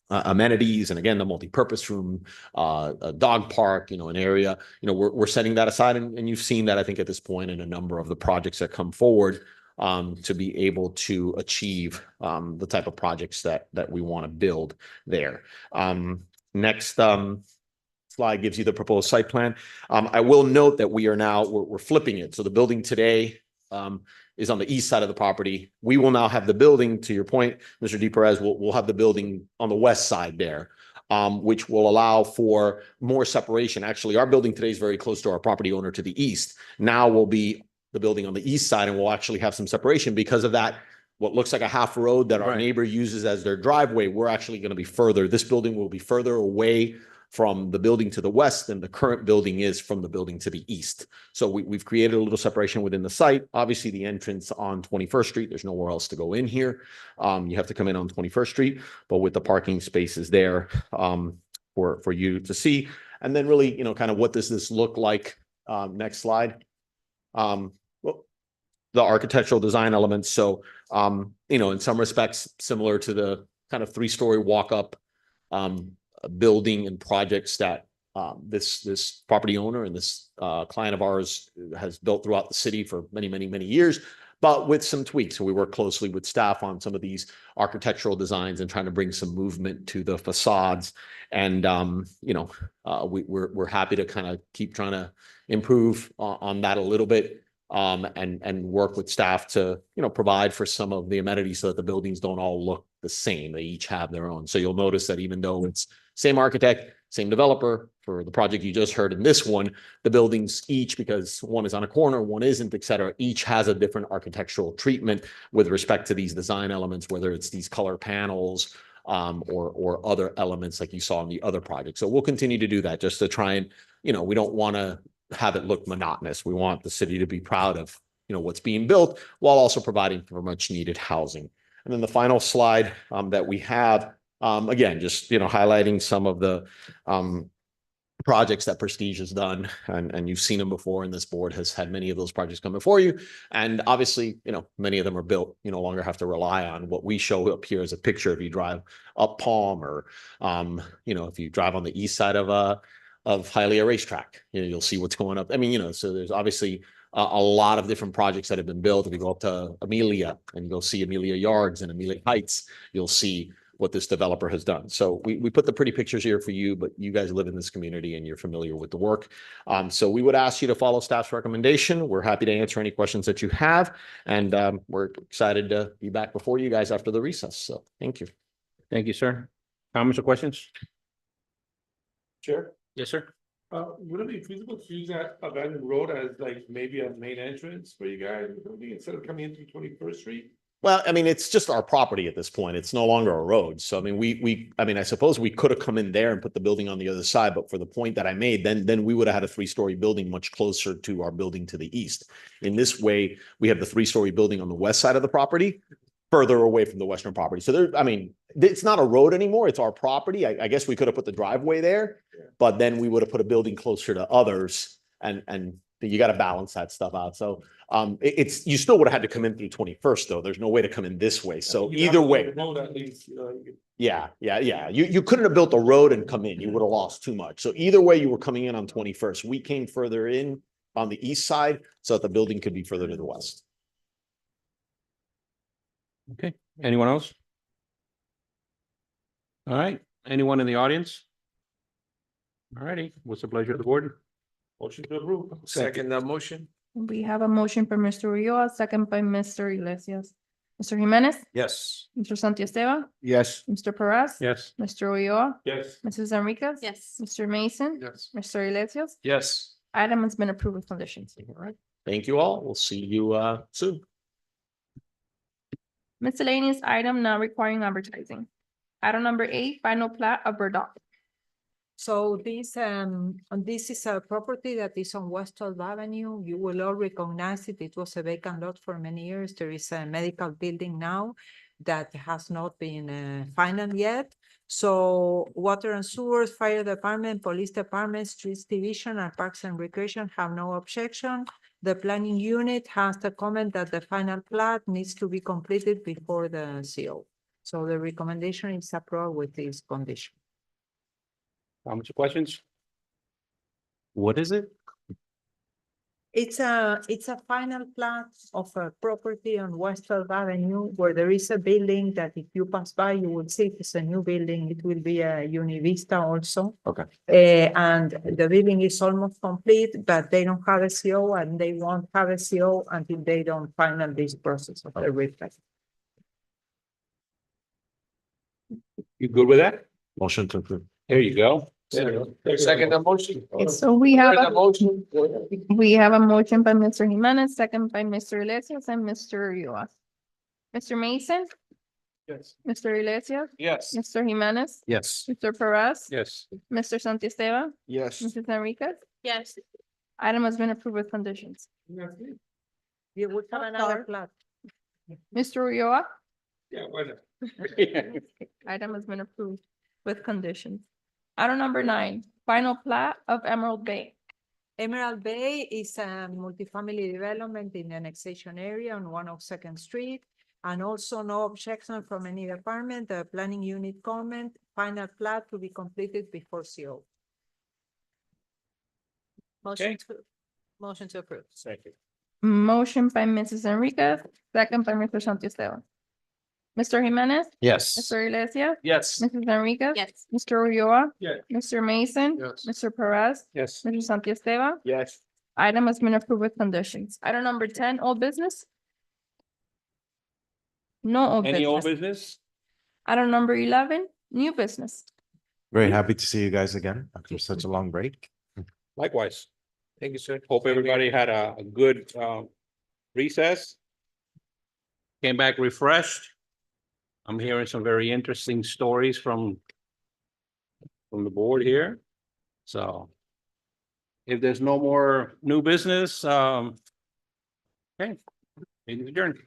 amenities, and again, the multi-purpose room, a dog park, an area, we're setting that aside. And you've seen that, I think, at this point in a number of the projects that come forward to be able to achieve the type of projects that we want to build there. Next slide gives you the proposed site plan. I will note that we're flipping it. So the building today is on the east side of the property. We will now have the building, to your point, Mr. D. Perez, we'll have the building on the west side there, which will allow for more separation. Actually, our building today is very close to our property owner to the east. Now will be the building on the east side, and we'll actually have some separation because of that. What looks like a half road that our neighbor uses as their driveway, we're actually going to be further. This building will be further away from the building to the west than the current building is from the building to the east. So we've created a little separation within the site. Obviously, the entrance on 21st Street, there's nowhere else to go in here. You have to come in on 21st Street, but with the parking spaces there for you to see. And then really, kind of what does this look like? Next slide. Well, the architectural design elements. So, in some respects, similar to the kind of 3-story walk-up building and projects that this property owner and this client of ours has built throughout the city for many, many, many years, but with some tweaks. So we work closely with staff on some of these architectural designs and trying to bring some movement to the facades. And, we're happy to kind of keep trying to improve on that a little bit. And work with staff to, provide for some of the amenities so that the buildings don't all look the same. They each have their own. So you'll notice that even though it's same architect, same developer for the project you just heard in this one, the buildings each, because one is on a corner, one isn't, et cetera, each has a different architectural treatment with respect to these design elements, whether it's these color panels or other elements like you saw in the other project. So we'll continue to do that just to try and, we don't want to have it look monotonous. We want the city to be proud of, what's being built while also providing for much needed housing. And then the final slide that we have, again, just, highlighting some of the projects that Prestige has done, and you've seen them before, and this board has had many of those projects come before you. And obviously, many of them are built. You no longer have to rely on what we show up here as a picture. If you drive up Palm or, if you drive on the east side of Hialeah Racetrack, you'll see what's going up. I mean, so there's obviously a lot of different projects that have been built. If you go up to Amelia and you go see Amelia Yards and Amelia Heights, you'll see what this developer has done. So we put the pretty pictures here for you, but you guys live in this community and you're familiar with the work. So we would ask you to follow staff's recommendation. We're happy to answer any questions that you have. And we're excited to be back before you guys after the recess. So thank you.
Thank you, sir. Comments or questions?
Chair?
Yes, sir.
Would it be feasible to use that abandoned road as like maybe a main entrance for you guys or something instead of coming in through 21st Street?
Well, I mean, it's just our property at this point. It's no longer a road. So, I mean, I suppose we could have come in there and put the building on the other side, but for the point that I made, then we would have had a 3-story building much closer to our building to the east. In this way, we have the 3-story building on the west side of the property, further away from the western property. So it's not a road anymore. It's our property. I guess we could have put the driveway there, but then we would have put a building closer to others, and you got to balance that stuff out. So you still would have had to come in through 21st though. There's no way to come in this way. So either way, yeah. You couldn't have built a road and come in. You would have lost too much. So either way, you were coming in on 21st. We came further in on the east side so that the building could be further to the west.
Okay, anyone else? All right, anyone in the audience? All righty, what's the pleasure of the board?
Motion to approve.
Second that motion?
We have a motion by Mr. Ulloa, second by Mr. Iglesias. Mr. Jimenez,
Yes.
Mr. Santiesteban,
Yes.
Mr. Perez.
Yes.
Mr. Ulloa,
Yes.
Mrs. Enriquez.
Yes.
Mr. Mason.
Yes.
Mr. Iglesias.
Yes.
Item has been approved with conditions.
All right. Thank you all. We'll see you soon.
Miscellaneous item not requiring advertising. Item number 8, final plat of Burdock.
So this is a property that is on West 12th Avenue. You will all recognize it. It was a vacant lot for many years. There is a medical building now that has not been financed yet. So Water and Sewers, Fire Department, Police Department, Streets Division, and Parks and Recreation have no objection. The planning unit has the comment that the final plat needs to be completed before the CO. So the recommendation is approved with this condition.
Comments or questions?
What is it?
It's a final plat of a property on West 12th Avenue where there is a building that if you pass by, you will see it's a new building. It will be a Univista also.
Okay.
And the building is almost complete, but they don't have a CO and they won't have a CO until they don't final this process of the replacement.
You good with that?
Motion to approve.
There you go.
Second that motion?
So we have
Third that
a,
motion?
motion by Mr. Jimenez, second by Mr. Iglesias and Mr. Ulloa. Mr. Mason,
Yes.
Mr. Iglesias,
Yes.
Mr. Jimenez,
Yes.
Mr. Perez.
Yes.
Mr. Santiesteban,
Yes.
Mrs. Enriquez.
Yes.
Item has been approved with conditions.
You would have another plat.
Mr. Ulloa,
Yeah, why not?
item has been approved with conditions. Item number 9, final plat of Emerald Bay.
Emerald Bay is a multifamily development in the annexation area on 102nd Street. And also no objection from any department, the planning unit comment, final plat to be completed before CO.
Motion to approve.
Second.
Motion by Mrs. Enriquez, second by Mr. Santiesteban. Mr. Jimenez,
Yes.
Mr. Iglesias,
Yes.
Mrs. Enriquez.
Yes.
Mr. Ulloa.
Yeah.
Mr. Mason.
Yes.
Mr. Perez.
Yes.
Mr. Santiesteban.
Yes.
Item has been approved with conditions. Item number 10, old business. No old
Any old
business.
business?
Item number 11, new business.
Very happy to see you guys again after such a long break.
Likewise. Thank you, sir. Hope everybody had a good recess. Came back refreshed. I'm hearing some very interesting stories from the board here. So if there's no more new business, okay, meeting adjourned.